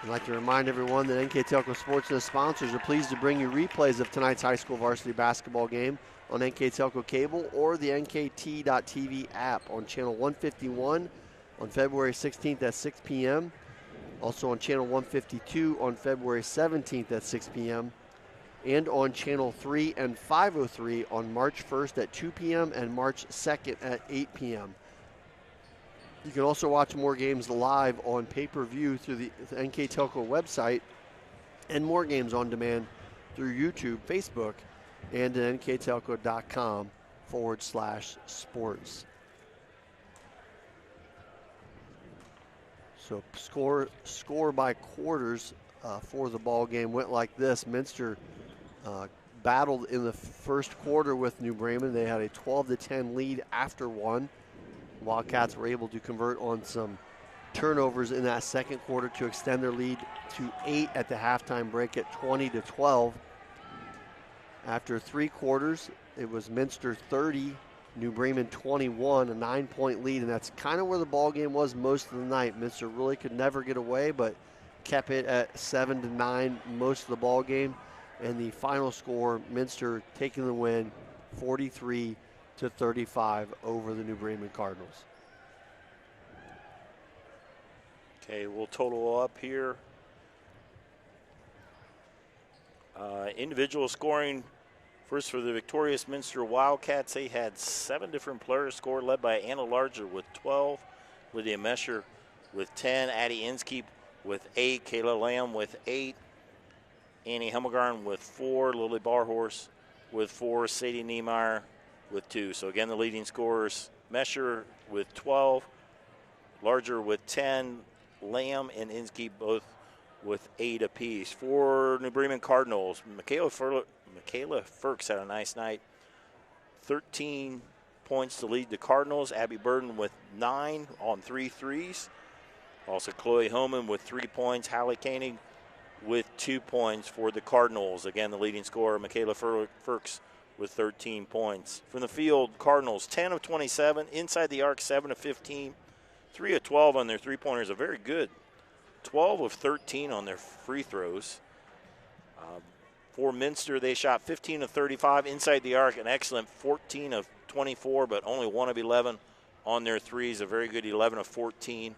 I'd like to remind everyone that NK Telco Sports and the sponsors are pleased to bring you replays of tonight's high school varsity basketball game on NK Telco Cable or the NKT.TV app on channel 151 on February 16th at 6 p.m. Also on channel 152 on February 17th at 6 p.m. and on channel 3 and 503 on March 1st at 2 p.m. and March 2nd at 8 p.m. You can also watch more games live on pay-per-view through the NK Telco website and more games on demand through YouTube, Facebook, and at nktelco.com minsterwildcats.com/sports. So score by quarters for the ball game went like this. Minster battled in the first quarter with New Bremen. They had a 12-10 lead after one. Wildcats were able to convert on some turnovers in that second quarter to extend their lead to 8 at the halftime break at 20-12. After 3 quarters, it was Minster 30, New Bremen 21, a 9-point lead, and that's kind of where the ball game was most of the night. Minster really could never get away, but kept it at 7-9 most of the ball game. And the final score, Minster taking the win, 43-35 over the New Bremen Cardinals. Okay, we'll total up here. Individual scoring. First, for the victorious Minster Wildcats, they had 7 different players score, led by Anna Larger with 12, Lydia Mescher with 10, Addie Inskeep with 8, Kayla Lamb with 8, Annie Hemmelgarn with 4, Lily Barhorse with 4, Sadie Niemeyer with 2. So again, the leading scorers, Mescher with 12, Larger with 10, Lamb and Inskeep both with 8 apiece. For New Bremen Cardinals, Michaela Firks had a nice night. 13 points to lead the Cardinals. Abby Burden with 9 on 3 threes. Also Chloe Homan with 3 points. Hallie Koenig with 2 points for the Cardinals. Again, the leading scorer, Michaela Firks, with 13 points. From the field, Cardinals 10 of 27. Inside the arc, 7 of 15. 3 of 12 on their three-pointers, a very good 12 of 13 on their free throws. For Minster, they shot 15 of 35 inside the arc, an excellent 14 of 24, but only 1 of 11 on their threes, a very good 11 of 14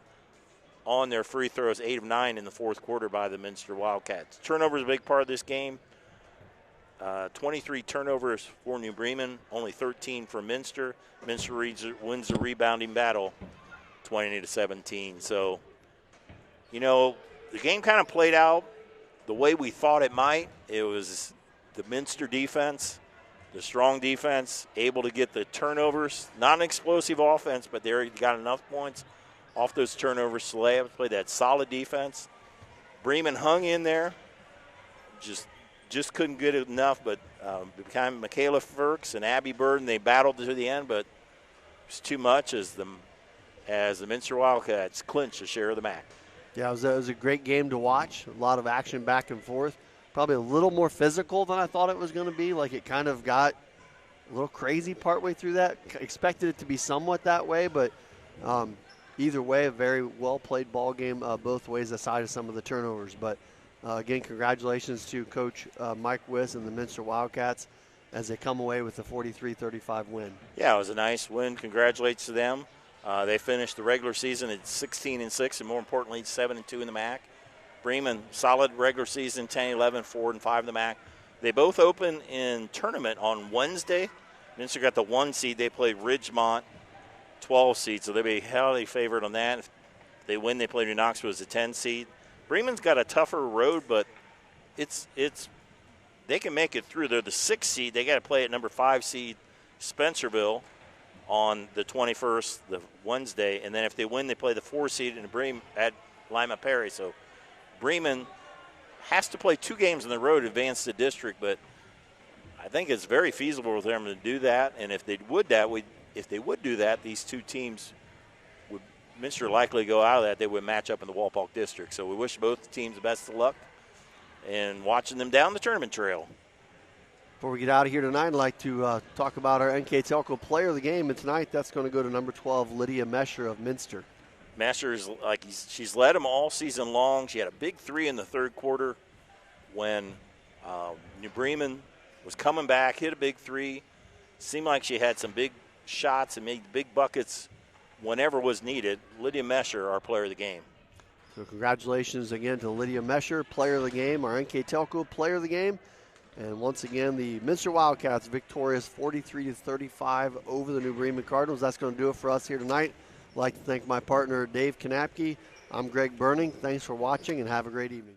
on their free throws, 8 of 9 in the fourth quarter by the Minster Wildcats. Turnovers a big part of this game. 23 turnovers for New Bremen, only 13 for Minster. Minster wins the rebounding battle 20-17. So, you know, the game kind of played out the way we thought it might. It was the Minster defense, the strong defense, able to get the turnovers. Not an explosive offense, but they got enough points off those turnovers. Slay played that solid defense. Bremen hung in there, just couldn't get it enough. But behind Michaela Firks and Abby Burden, they battled to the end, but it was too much as the Minster Wildcats clinched a share of the MAC. Yeah, it was a great game to watch. A lot of action back and forth. Probably a little more physical than I thought it was going to be. Like, it kind of got a little crazy partway through that. Expected it to be somewhat that way, but either way, a very well-played ball game both ways aside of some of the turnovers. But, again, congratulations to Coach Mike Wiss and the Minster Wildcats as they come away with a 43-35 win. Yeah, it was a nice win. Congratulations to them. They finished the regular season at 16-6, and more importantly, 7-2 in the MAC. Bremen, solid regular season, 10-11, 4-5 in the MAC. They both open in tournament on Wednesday. Minster got the 1 seed. They played Ridgemont, 12 seed, so they'll be highly favored on that. If they win, they play New Knoxville as a 10 seed. Bremen's got a tougher road, but it's they can make it through. They're the 6th seed. They got to play at number 5 seed Spencerville on the 21st, the Wednesday, and then if they win, they play the 4 seed in Bremen at Lima Perry. So Bremen has to play 2 games on the road to advance the district, but I think it's very feasible for them to do that. And if they would do that, these 2 teams would Minster likely go out of that. They would match up in the Walpock district. So we wish both teams the best of luck and watching them down the tournament trail. Before we get out of here tonight, I'd like to talk about our NK Telco player of the game. And tonight, that's going to go to number 12, Lydia Mescher of Minster. Mescher is she's led them all season long. She had a big 3 in the third quarter when New Bremen was coming back, hit a big 3. Seemed like she had some big shots and made big buckets whenever was needed. Lydia Mescher, our player of the game. So congratulations again to Lydia Mescher, player of the game, our NK Telco player of the game. And once again, the Minster Wildcats victorious 43-35 over the New Bremen Cardinals. That's going to do it for us here tonight. I'd like to thank my partner, Dave Kanapke. I'm Greg Burning. Thanks for watching, and have a great evening.